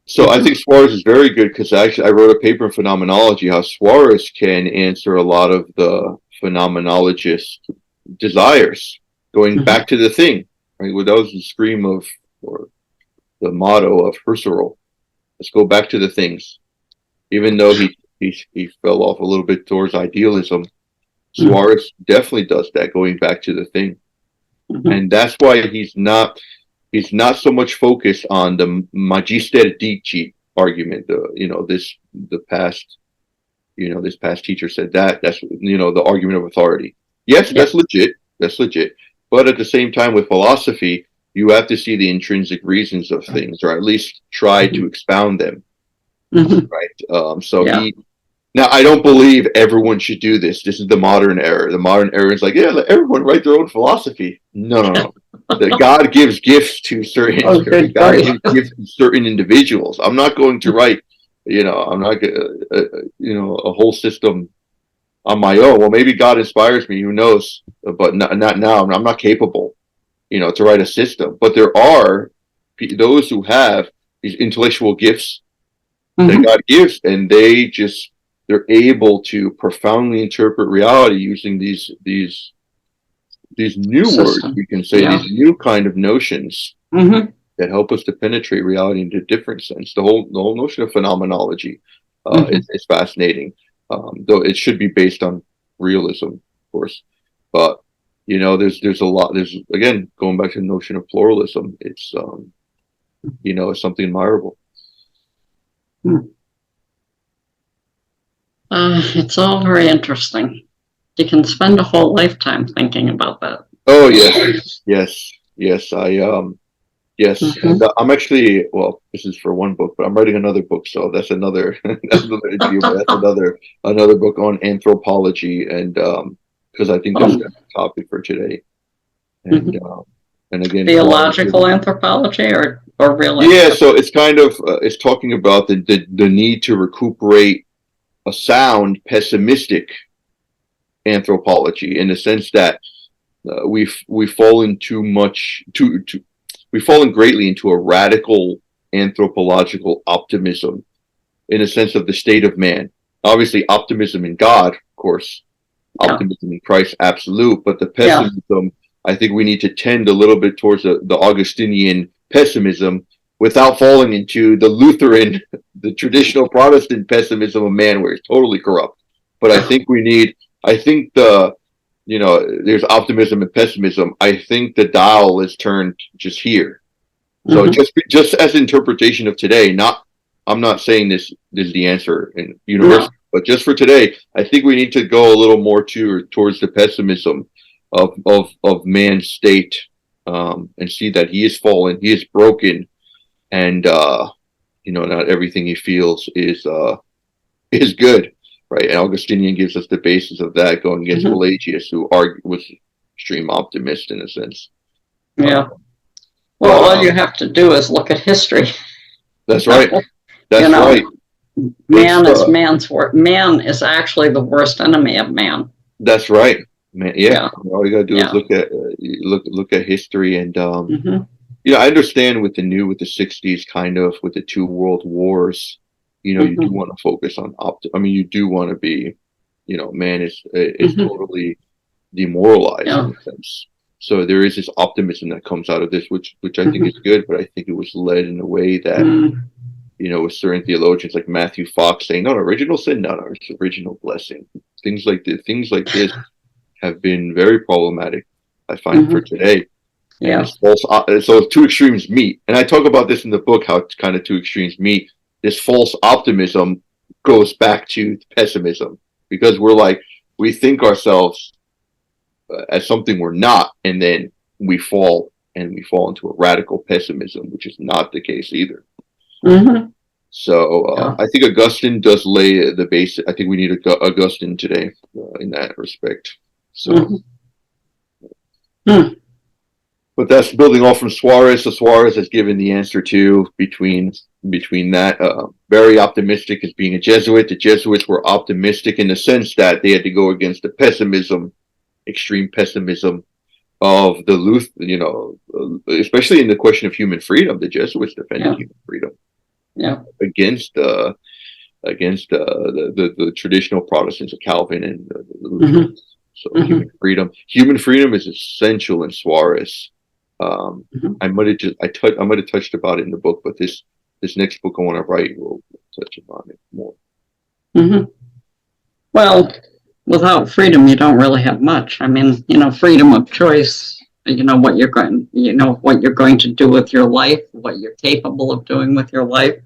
So I think Suárez is very good, because actually I wrote a paper in phenomenology, how Suárez can answer a lot of the phenomenologist desires, going back to the thing. Right? Well, that was the scream of, or the motto of Husserl. Let's go back to the things. Even though he fell off a little bit towards idealism, Suárez definitely does that, going back to the thing. And that's why he's not so much focused on the magister dicit argument. This past teacher said that's the argument of authority. Yes, that's legit. That's legit. But at the same time, with philosophy, you have to see the intrinsic reasons of things, or at least try to expound them. Right. Now, I don't believe everyone should do this. This is the modern error. The modern error is like, let everyone write their own philosophy. No. God gives gifts to certain certain individuals. I'm not going to write, I'm not a whole system on my own. Well, maybe God inspires me, who knows? But not now. I'm not capable, to write a system. But there are those who have these intellectual gifts that God gives, and they're able to profoundly interpret reality using these new words, we can say, these new kind of notions that help us to penetrate reality into a different sense. The whole notion of phenomenology is fascinating, though it should be based on realism, of course. But there's a lot. There's, again, going back to the notion of pluralism. It's it's something admirable. It's all very interesting. You can spend a whole lifetime thinking about that. Oh yes, yes. Yes, and I'm actually, well, this is for one book, but I'm writing another book, so that's another that's another interview, but that's another book on anthropology, and because I think that's the topic for today. And again, theological anthropology or real? Yeah, so it's kind of it's talking about the need to recuperate a sound pessimistic anthropology, in the sense that we've fallen we've fallen greatly into a radical anthropological optimism, in a sense of the state of man. Obviously, optimism in God, of course, optimism in Christ, absolute, but the pessimism, I think we need to tend a little bit towards the Augustinian pessimism, without falling into the Lutheran, the traditional Protestant pessimism of man, where it's totally corrupt. But I think there's optimism and pessimism. I think the dial is turned just here. So just as interpretation of today, I'm not saying this is the answer in university, but just for today, I think we need to go a little more towards the pessimism of man's state, and see that he is fallen, he is broken, and not everything he feels is good. Right, and Augustinian gives us the basis of that, going against Pelagius, who was extreme optimist in a sense. Yeah. Well, all you have to do is look at history. That's right. That's right. Man is man's work. Man is actually the worst enemy of man. That's right. Man, yeah. All you gotta do is look at history, and I understand with the 60s, kind of with the 2 world wars. You do want to focus on you do want to be, man is totally demoralized in a sense. So there is this optimism that comes out of this, which I think is good, but I think it was led in a way that, with certain theologians like Matthew Fox saying, not original sin, no, it's original blessing. Things like this have been very problematic, I find, for today. Yeah. So 2 extremes meet. And I talk about this in the book, how it's kind of 2 extremes meet. This false optimism goes back to pessimism, because we think ourselves as something we're not, and then we fall into a radical pessimism, which is not the case either. So I think Augustine does lay the base. I think we need Augustine today in that respect. So, but that's building off from Suárez. So Suárez has given the answer to between that, very optimistic as being a Jesuit. The Jesuits were optimistic in the sense that they had to go against the extreme pessimism of the especially in the question of human freedom. The Jesuits defended human freedom against the traditional Protestants of Calvin and the Lutherans. So human freedom is essential in Suárez. I might have touched about it in the book, but this next book I want to write will touch upon it more. Well, without freedom, you don't really have much. I mean, freedom of choice. What you're going to do with your life, what you're capable of doing with your life.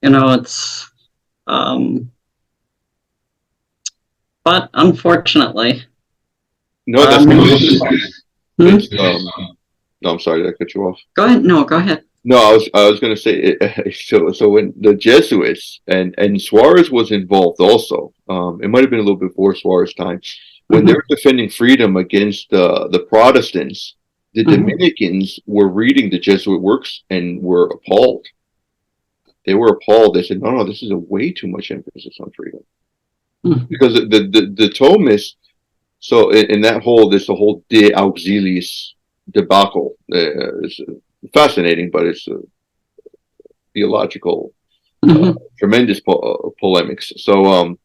It's. But unfortunately, no, that's no, I'm sorry, did I cut you off? Go ahead. No, go ahead. No, I was going to say, so when the Jesuits and Suárez was involved also, it might have been a little bit before Suárez' time, when they were defending freedom against the Protestants, the Dominicans were reading the Jesuit works and were appalled. They were appalled. They said, no, this is a way too much emphasis on freedom. Because the Thomists, so in that whole De Auxiliis debacle, is fascinating, but it's a theological, tremendous polemics. So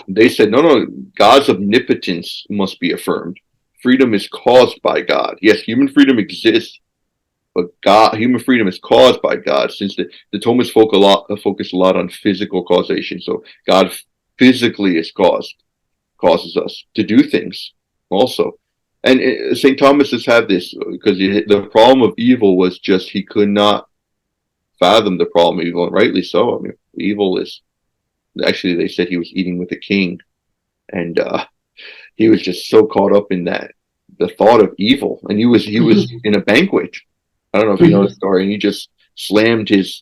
they said, no, God's omnipotence must be affirmed. Freedom is caused by God. Yes, human freedom exists, but human freedom is caused by God, since the Thomists focus a lot on physical causation. So God physically causes us to do things also. And St. Thomas has had this, because the problem of evil was just he could not fathom the problem of evil, and rightly so. I mean, evil is, actually, they said he was eating with a king, and he was just so caught up in that, the thought of evil, and he was in a banquet. I don't know if you know the story, and he just slammed his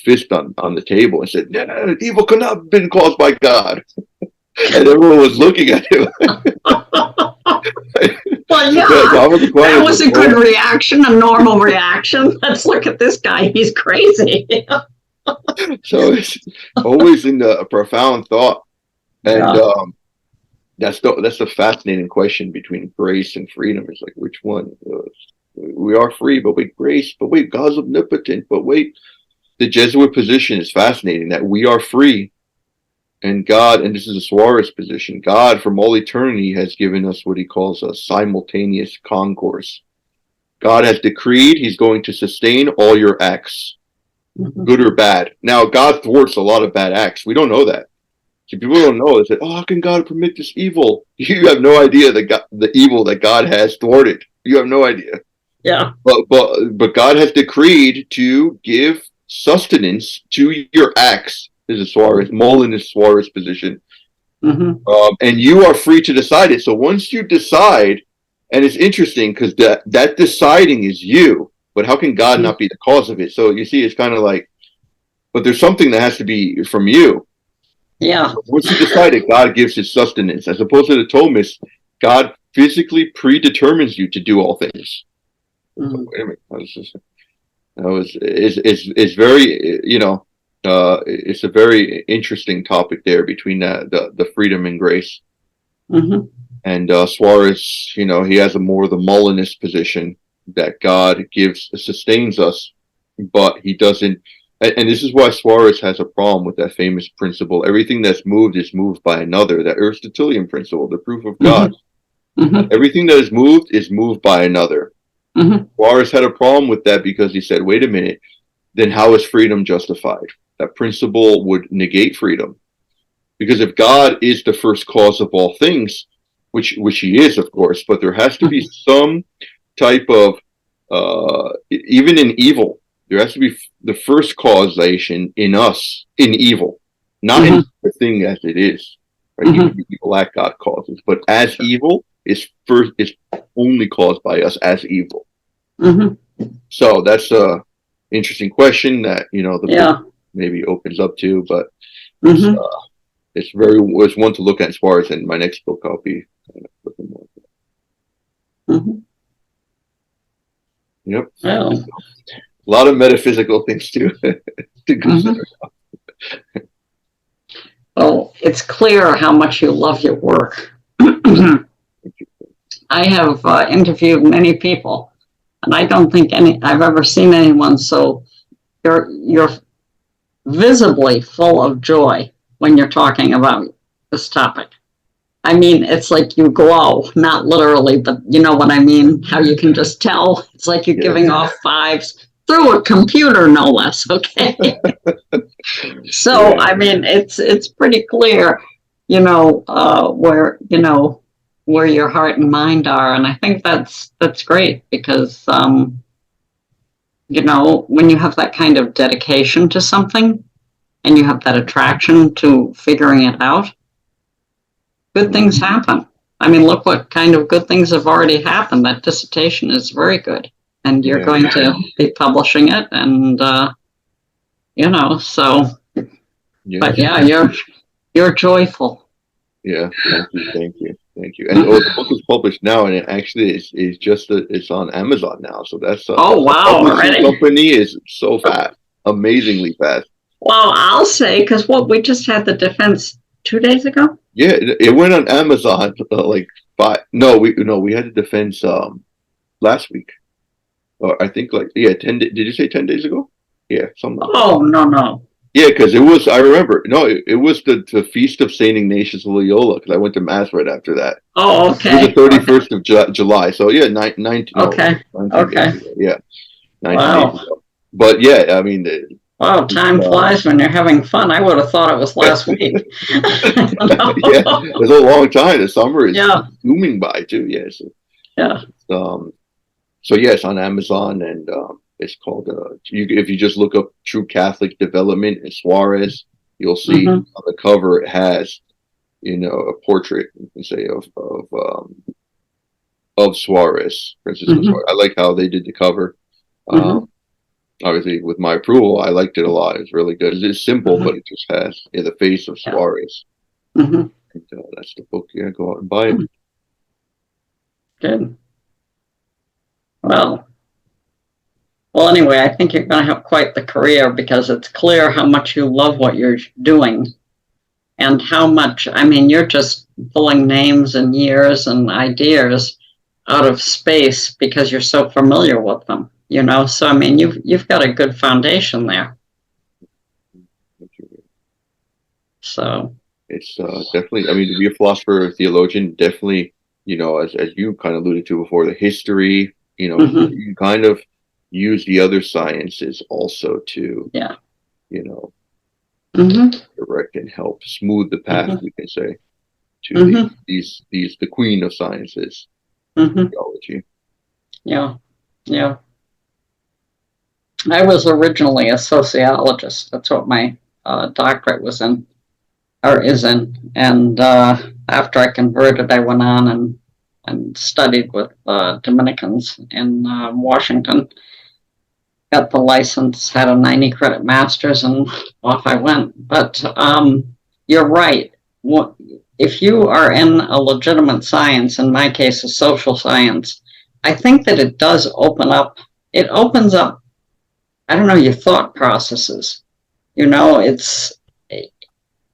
fist on the table and said, "Yeah, evil could not have been caused by God." And everyone was looking at him. Well, yeah, that was a good reaction, a normal reaction. Let's look at this guy. He's crazy. So it's always in a profound thought. And that's the fascinating question between grace and freedom. It's like, which one? We are free, but wait, grace, but wait, God's omnipotent, but wait. The Jesuit position is fascinating, that we are free, and God, and this is a Suárez position, God from all eternity has given us what he calls a simultaneous concourse. God has decreed he's going to sustain all your acts, good or bad. Now, God thwarts a lot of bad acts. We don't know that. See, people don't know. They say, "Oh, how can God permit this evil?" You have no idea the evil that God has thwarted. You have no idea. Yeah. But God has decreed to give sustenance to your acts. This is Suárez, Molinist Suárez position. And you are free to decide it. So once you decide, and it's interesting because that deciding is you, but how can God not be the cause of it? So you see, it's kind of like, but there's something that has to be from you. Yeah. Once you decide it, God gives his sustenance. As opposed to the Thomists, God physically predetermines you to do all things. Wait a minute. It's very, it's a very interesting topic there between the freedom and grace. And Suárez, he has a more the Molinist position that God sustains us, but he doesn't. And this is why Suárez has a problem with that famous principle: everything that's moved is moved by another. That Aristotelian principle, the proof of God. Everything that is moved by another. Suárez had a problem with that because he said, "Wait a minute, then how is freedom justified?" That principle would negate freedom, because if God is the first cause of all things, which he is, of course, but there has to be some type of even in evil, there has to be the first causation in us in evil, not in the thing as it is. Right? Even evil that God causes, but as evil is only caused by us as evil. So that's a interesting question that book maybe opens up to, but it's one to look at as far as in my next book. I'll be looking more at that. Yep. Well, a lot of metaphysical things to consider. Well, it's clear how much you love your work. I have interviewed many people, and I don't think I've ever seen anyone so you're visibly full of joy when you're talking about this topic. I mean, it's like you glow, not literally, but you know what I mean? How you can just tell. It's like you're giving off fives through a computer, no less, okay? So, I mean, it's pretty clear, where your heart and mind are. And I think that's great because, when you have that kind of dedication to something and you have that attraction to figuring it out, good things happen. I mean, look what kind of good things have already happened. That dissertation is very good. And you're going to be publishing it. And, so, but you're joyful. Yeah, thank you. And the book is published now, and it actually is just it's on Amazon now. So that's oh wow! Already, company is so fast, amazingly fast. Well, I'll say because we just had the defense 2 days ago. Yeah, it went on Amazon we had the defense last week, or I think 10. Did you say 10 days ago? Yeah, something. Oh no. Yeah, because it was, I remember, it was the Feast of St. Ignatius of Loyola, because I went to Mass right after that. Oh, okay. It was the 31st of July, so yeah, 19. Okay. Yeah. 19 wow. days ago. But yeah, I mean. Wow, time flies when you're having fun. I would have thought it was last week. Yeah, it's a long time. The summer is zooming by, too, yeah. So, Yeah. So yes, on Amazon, and it's called. If you just look up True Catholic Development and Suárez, you'll see Mm-hmm. on the cover it has, a portrait, you can say, of Suárez, Francisco Mm-hmm. Suárez. I like how they did the cover. Mm-hmm. Obviously, with my approval, I liked it a lot. It's really good. It's simple, Mm-hmm. but it just has the face of Yeah. Suárez. Mm-hmm. And, that's the book. Yeah, go out and buy it. Good. Well, anyway, I think you're going to have quite the career, because it's clear how much you love what you're doing, and how much, I mean, you're just pulling names and years and ideas out of space because you're so familiar with them, So, I mean, you've got a good foundation there. So It's definitely, I mean, to be a philosopher or theologian, definitely, as you kind of alluded to before, the history, mm-hmm. you kind of use the other sciences also to, Yeah. Mm-hmm. direct and help smooth the path, Mm-hmm. we can say, to Mm-hmm. the queen of sciences, Mm-hmm. theology. Yeah. Yeah. I was originally a sociologist. That's what my doctorate was in, or is in. And after I converted, I went on and studied with Dominicans in Washington. Got the license, had a 90 credit master's, and off I went. But you're right. If you are in a legitimate science, in my case, a social science, I think that it does open up. It opens up, I don't know, your thought processes. It's,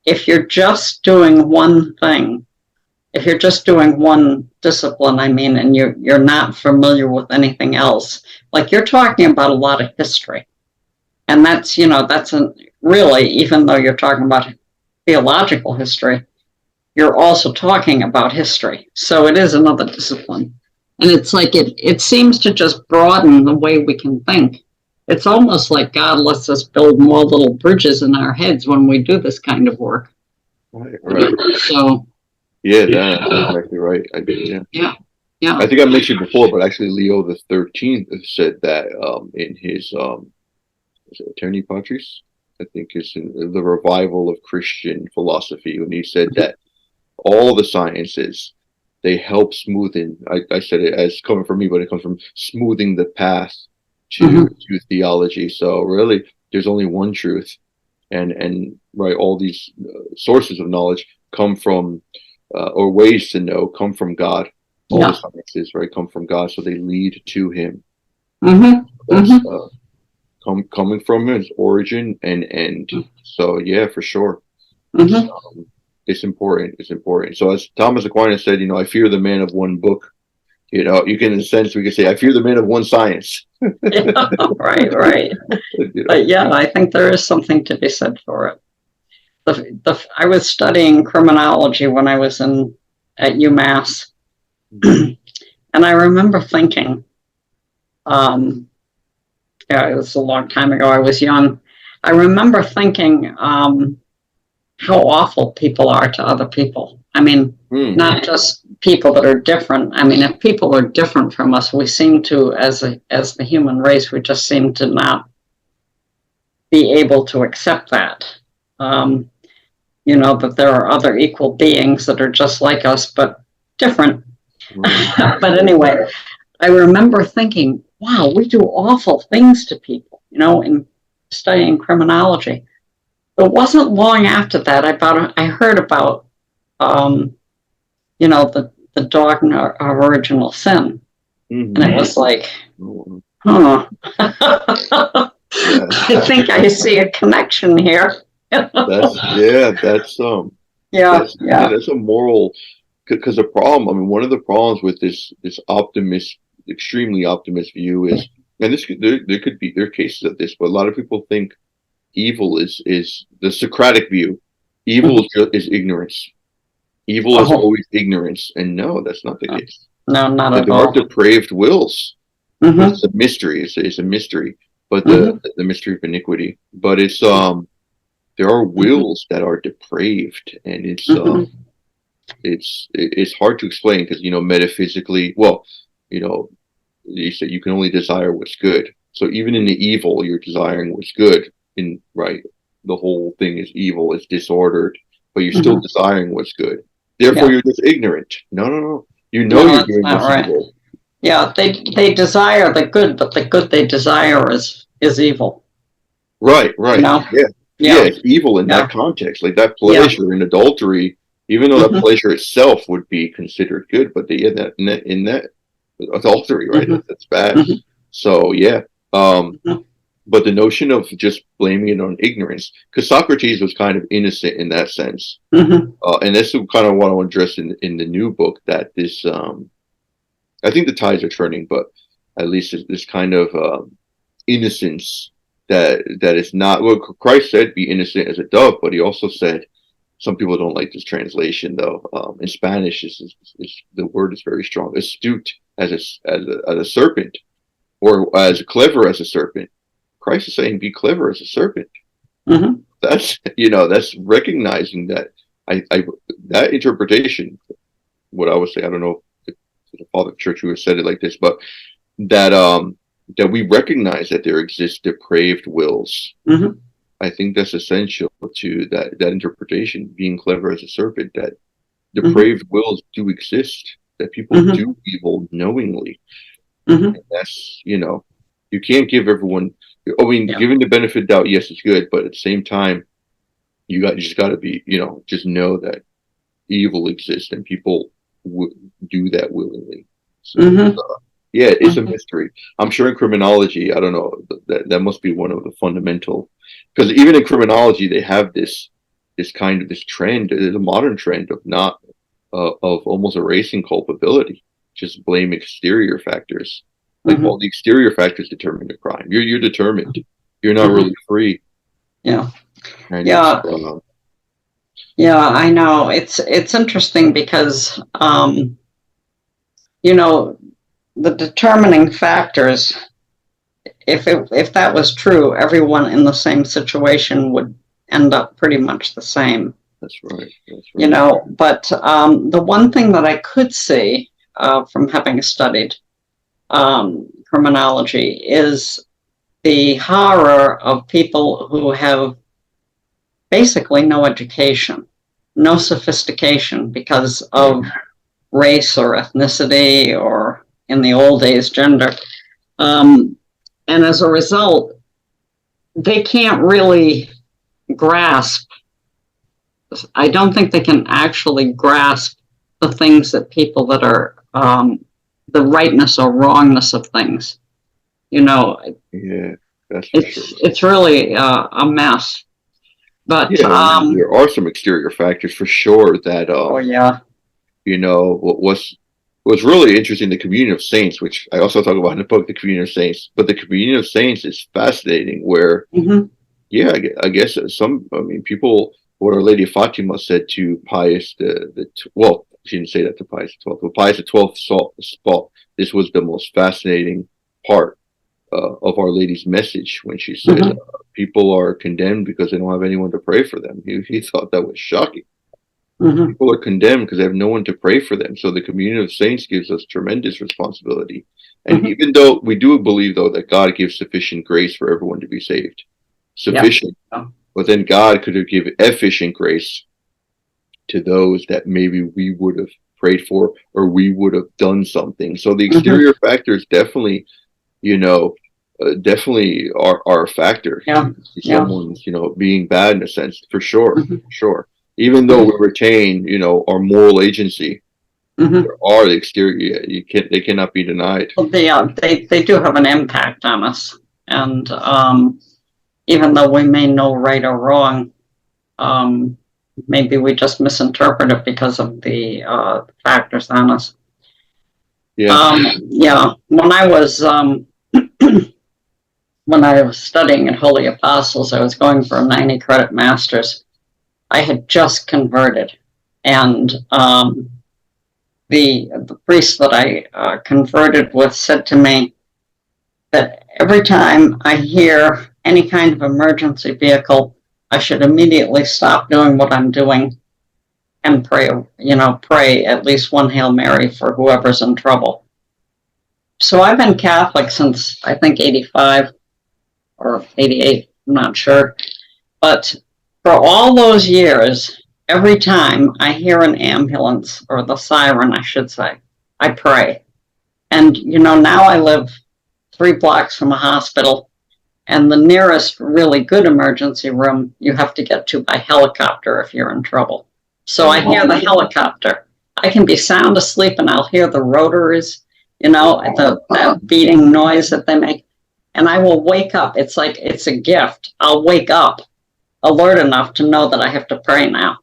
if you're just doing one thing, if you're just doing one discipline, I mean, and you're not familiar with anything else, like you're talking about a lot of history. And that's, really, even though you're talking about theological history, you're also talking about history. So it is another discipline. And it's like it seems to just broaden the way we can think. It's almost like God lets us build more little bridges in our heads when we do this kind of work. Right. So yeah, that's exactly right. I did. Yeah. Yeah. I think I mentioned before, but actually Leo the 13th said that in his Eterni Patris, I think is in the revival of Christian philosophy, when he said that all the sciences, they help smoothen. I said it as coming from me, but it comes from smoothing the path to theology. So really, there's only one truth, and right, all these sources of knowledge come from, or ways to know, come from God. All the sciences, right, come from God, so they lead to Him. That's coming from His origin and end. So yeah, for sure. It's important. It's important. So as Thomas Aquinas said, I fear the man of one book. You can, in a sense, we could say, I fear the man of one science. Right. But yeah, I think there is something to be said for it. I was studying criminology when I was at UMass, and I remember thinking, it was a long time ago. I was young. I remember thinking how awful people are to other people. I mean, not just people that are different. I mean, if people are different from us, we seem to, as the human race, we just seem to not be able to accept that. That there are other equal beings that are just like us, but different. But anyway, I remember thinking, wow, we do awful things to people, in studying criminology. It wasn't long after that I heard about, the dogma of original sin. And it was like, I think I see a connection here. That's a moral, because the problem, I mean, one of the problems with this extremely optimist view is, and there are cases of this, but a lot of people think evil is the Socratic view. Evil is ignorance. Evil is always ignorance, and no, that's not the case. No, not at there all. There are depraved wills. It's a mystery. It's a mystery, but the mystery of iniquity. But it's there are wills that are depraved, and it's hard to explain because metaphysically, well, you know, he said you can only desire what's good. So even in the evil, you're desiring what's good. Right, the whole thing is evil, it's disordered, but you're still desiring what's good. Therefore, you're just ignorant. No, no, no. You know No, you're that's doing not what's right. evil. Yeah, they desire the good, but the good they desire is evil. Right, right. You know? Yeah. Yeah. It's evil in that context. Like that pleasure in adultery, even though that pleasure itself would be considered good, but in that adultery, right? That's bad. So yeah. But the notion of just blaming it on ignorance, because Socrates was kind of innocent in that sense. And this is kind of what I want to address in the new book, that this I think the tides are turning, but at least this kind of innocence that is not, well, Christ said be innocent as a dove, but he also said, some people don't like this translation though. In Spanish, is the word is very strong. Astute as a serpent, or as clever as a serpent. Christ is saying, be clever as a serpent. That's that's recognizing that that interpretation. What I would say, I don't know if the Father of the Church who has said it like this, but that that we recognize that there exist depraved wills. I think that's essential to that interpretation, being clever as a serpent, that depraved wills do exist, that people do evil knowingly. And that's, you can't give everyone, I mean, giving the benefit of doubt, yes, it's good, but at the same time, you just got to be, just know that evil exists and people do that willingly. So, yeah, it's a mystery. I'm sure in criminology, I don't know, that must be one of the fundamental, because even in criminology, they have this trend, there's a modern trend of not, of almost erasing culpability, just blame exterior factors. Like, well, the exterior factors determine the crime. You're determined. You're not really free. Yeah. And yeah. Yeah, I know. It's interesting because, the determining factors, if that was true, everyone in the same situation would end up pretty much the same. That's right. That's right. But the one thing that I could see from having studied criminology is the horror of people who have basically no education, no sophistication because of race or ethnicity, or in the old days, gender. And as a result, they can't really grasp, I don't think they can actually grasp the things that people that are, the rightness or wrongness of things. Yeah, that's for sure. It's really a mess. But yeah, there are some exterior factors for sure that what's really interesting, the communion of saints, which I also talk about in the book, the communion of saints. But the communion of saints is fascinating, where I guess people, what Our Lady of Fatima said to Pius well, she didn't say that to Pius XII, but Pius XII, this was the most fascinating part of Our Lady's message, when she said people are condemned because they don't have anyone to pray for them. He thought that was shocking. People are condemned because they have no one to pray for them. So the communion of saints gives us tremendous responsibility. And even though we do believe, though, that God gives sufficient grace for everyone to be saved, sufficient, but then God could have given efficient grace to those that maybe we would have prayed for, or we would have done something. So the exterior factors definitely, definitely are a factor. Someone's, being bad in a sense, for sure, sure. Even though we retain, our moral agency, there are the exterior. They cannot be denied. Well, they do have an impact on us, and even though we may know right or wrong, maybe we just misinterpret it because of the factors on us. When I was when I was studying at Holy Apostles, I was going for a 90 credit master's. I had just converted, and the priest that I converted with said to me that every time I hear any kind of emergency vehicle, I should immediately stop doing what I'm doing and pray at least one Hail Mary for whoever's in trouble. So I've been Catholic since, I think, 85 or 88, I'm not sure. But for all those years, every time I hear an ambulance, or the siren, I should say, I pray. And, now I live 3 blocks from a hospital, and the nearest really good emergency room you have to get to by helicopter if you're in trouble. So I hear the helicopter. I can be sound asleep and I'll hear the rotors, that beating noise that they make. And I will wake up. It's like it's a gift. I'll wake up alert enough to know that I have to pray now.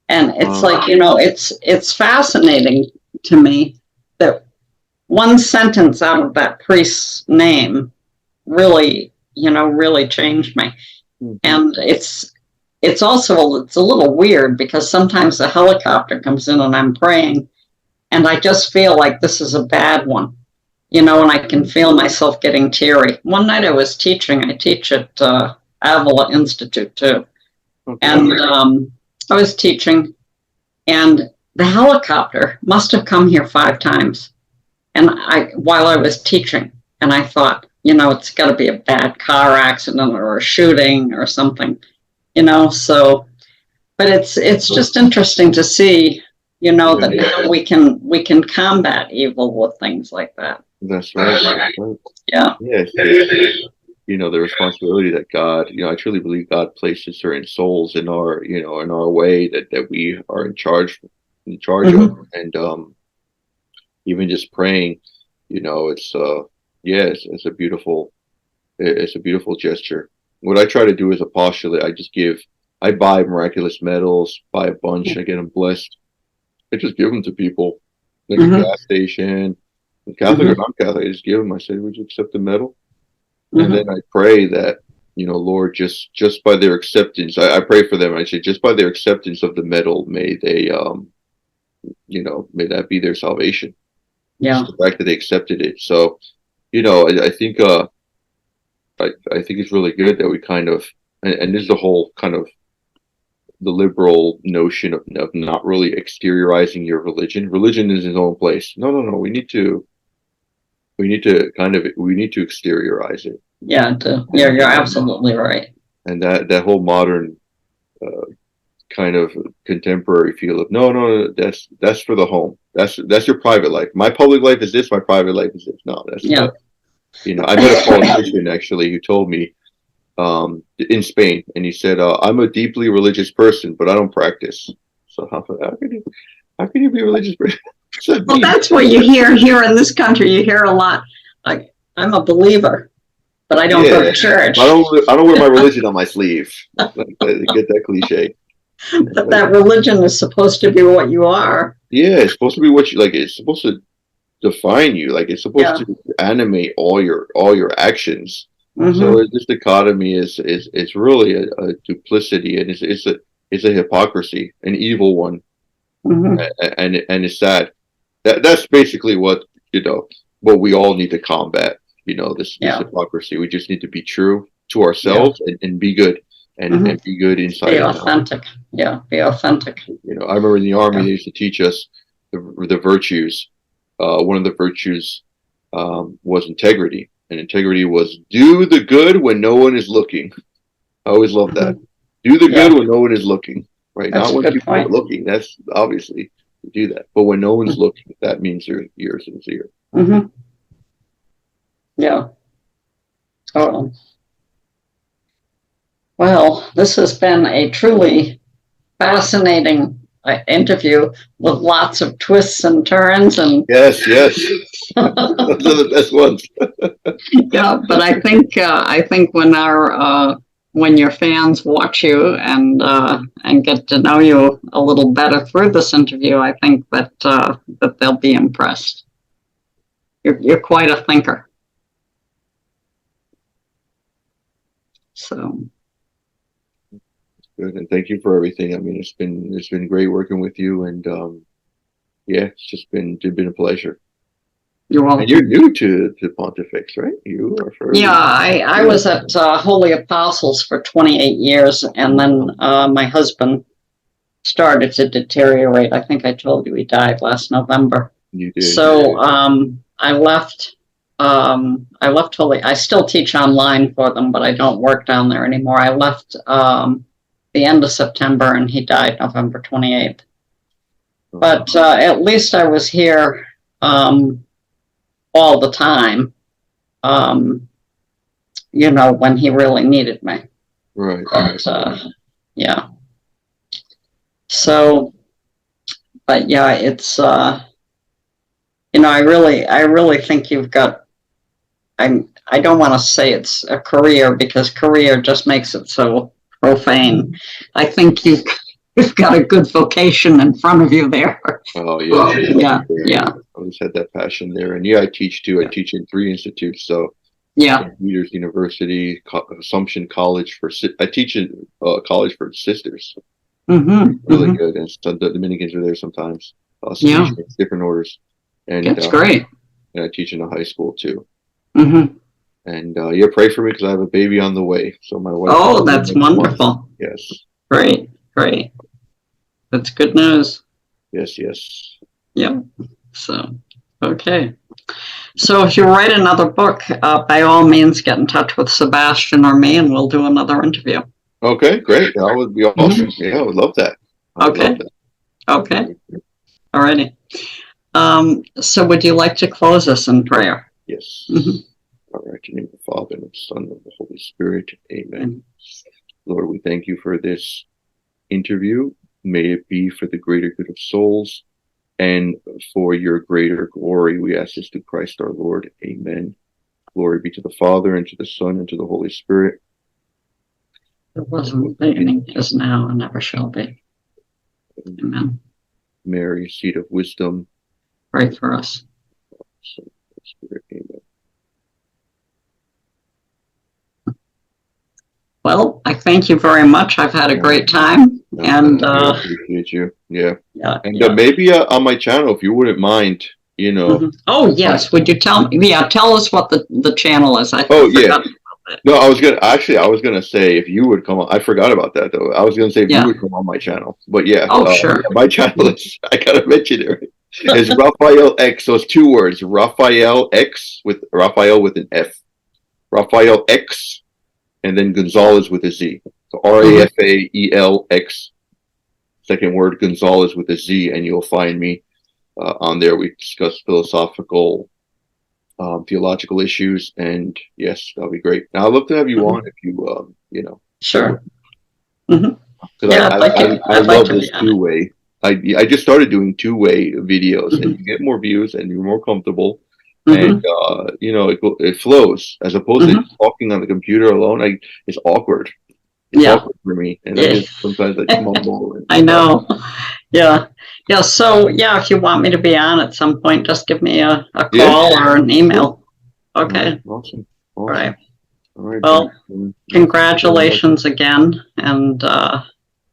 And it's like, it's fascinating to me that one sentence out of that priest's name really changed me. Mm-hmm. And it's also, it's a little weird because sometimes the helicopter comes in and I'm praying and I just feel like this is a bad one, and I can feel myself getting teary. One night I was teaching, I teach at Avila Institute too. Okay. And I was teaching and the helicopter must have come here 5 times. And while I was teaching, and I thought, it's got to be a bad car accident or a shooting or something, so, but it's just interesting to see, that now we can combat evil with things like that. That's right. Yeah. Yes. The responsibility that God, I truly believe God places certain souls in our, in our way that we are in charge mm-hmm. of. And even just praying, it's it's a beautiful gesture. What I try to do as a postulate, I buy miraculous medals, buy a bunch, mm-hmm. I get them blessed. I just give them to people, like mm-hmm. a gas station, Catholic mm-hmm. or non-Catholic. I just give them. I say, would you accept the medal? Mm-hmm. And then I pray that, Lord, just by their acceptance, I pray for them. I say, just by their acceptance of the medal, may they, may that be their salvation. Yeah. Just the fact that they accepted it. So, I think, I think it's really good that we kind of, and this is the whole kind of the liberal notion of not really exteriorizing your religion. Religion is its own place. No. We need to exteriorize it. Yeah. You're absolutely right. And that whole modern, kind of contemporary feel of no, that's for the home. That's your private life. My public life is this. My private life is this. No, that's not. I met a politician actually who told me, in Spain, and he said, I'm a deeply religious person, but I don't practice. So how can you be a religious person? Well, that's what you hear here in this country. You hear a lot, like, I'm a believer, but I don't go to church. I don't wear my religion on my sleeve. Get that cliche. But that religion is supposed to be what you are. Yeah, it's supposed to be what you like. It's supposed to define you. Like, it's supposed to animate all your actions. Mm-hmm. So this dichotomy is really a duplicity, and it's a hypocrisy, an evil one, mm-hmm. and it's sad. That's basically what what we all need to combat. This hypocrisy. We just need to be true to ourselves and be good. Mm-hmm. And be good inside. Be authentic. Be authentic. I remember in the Army they used to teach us the virtues. One of the virtues was integrity, and integrity was do the good when no one is looking. I always love that. Mm-hmm. Do the good when no one is looking. Right? That's not when people are looking. That's obviously you do that, but when no one's mm-hmm. looking, that means you're sincere. Mm-hmm. Yeah. Oh. Well, this has been a truly fascinating interview with lots of twists and turns, and yes, those are the best ones. Yeah, but I think when your fans watch you and get to know you a little better through this interview, I think that they'll be impressed. You're quite a thinker. So. Good, and thank you for everything. I mean, it's been great working with you, and it's been a pleasure. You're welcome. And you're new to Pontifex, right? You are for I was at Holy Apostles for 28 years, and then my husband started to deteriorate. I think I told you he died last November. You did. So I left I still teach online for them, but I don't work down there anymore. I left the end of September, and he died November 28th. But at least I was here all the time, you know, when he really needed me. Right. But, yeah. So, but yeah, it's, you know, I really think you've got, I don't want to say it's a career, because career just makes it so profane. I think you've got a good vocation in front of you there. Oh, yeah. Yeah. I always had that passion there. And yeah, I teach too. I teach in 3 institutes. So yeah, Leaders University, Assumption College I teach in college for sisters. Really good. And so the Dominicans are there sometimes. Different orders. And that's great. And I teach in a high school too. And yeah, pray for me, because I have a baby on the way. So my wife. Oh, that's wonderful. Yes. Great. That's good news. Yes. Yeah. So, okay. So if you write another book, by all means, get in touch with Sebastian or me, and we'll do another interview. Okay, great. That would be awesome. Yeah, I would love that. Okay. All righty. So would you like to close us in prayer? Yes. All right. In the name of the Father, and of the Son, and of the Holy Spirit. Amen. Lord, we thank you for this interview. May it be for the greater good of souls and for your greater glory. We ask this through Christ our Lord. Amen. Glory be to the Father, and to the Son, and to the Holy Spirit. It wasn't the beginning, is now, and never shall be. Amen. Mary, seat of wisdom, pray for us. Amen. Well, I thank you very much. I've had a great time, and I appreciate you. Yeah. And maybe on my channel, if you wouldn't mind, you know. Oh yes, would you tell me? Yeah, tell us what the channel is. No, I was gonna say, if you would come on. I forgot about that though. I was gonna say if you would come on my channel, but yeah. Sure. My channel is, I gotta mention it. It's Rafael X. So it's 2 words: Rafael X with Rafael with an F. Rafael X, and then Gonzalez with a Z. So Rafaelx. Second word Gonzalez with a Z, and you'll find me on there. We discuss philosophical, theological issues, and yes, that'll be great. Now, I'd love to have you on if you, you know. Sure. Because I love this 2-way. I just started doing 2-way videos, and you get more views, and you're more comfortable, and you know, it flows as opposed to talking on the computer alone. It's awkward. It's awkward for me, and sometimes I mumble. I know. Yeah. So if you want me to be on at some point, just give me a call or an email. Okay. Awesome. All right. Well, congratulations again, and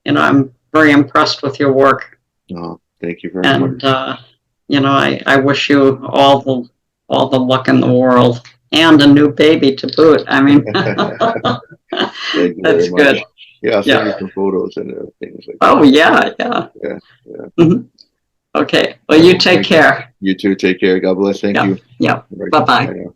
you know, I'm very impressed with your work. Oh, thank you very much. And you know, I wish you all the luck in the world, and a new baby to boot. I mean, that's good. Yeah, I'll send you some photos and things like that. Oh, yeah. Okay. Well, you take care. You too. Take care. God bless. Thank you. Yeah. Bye-bye.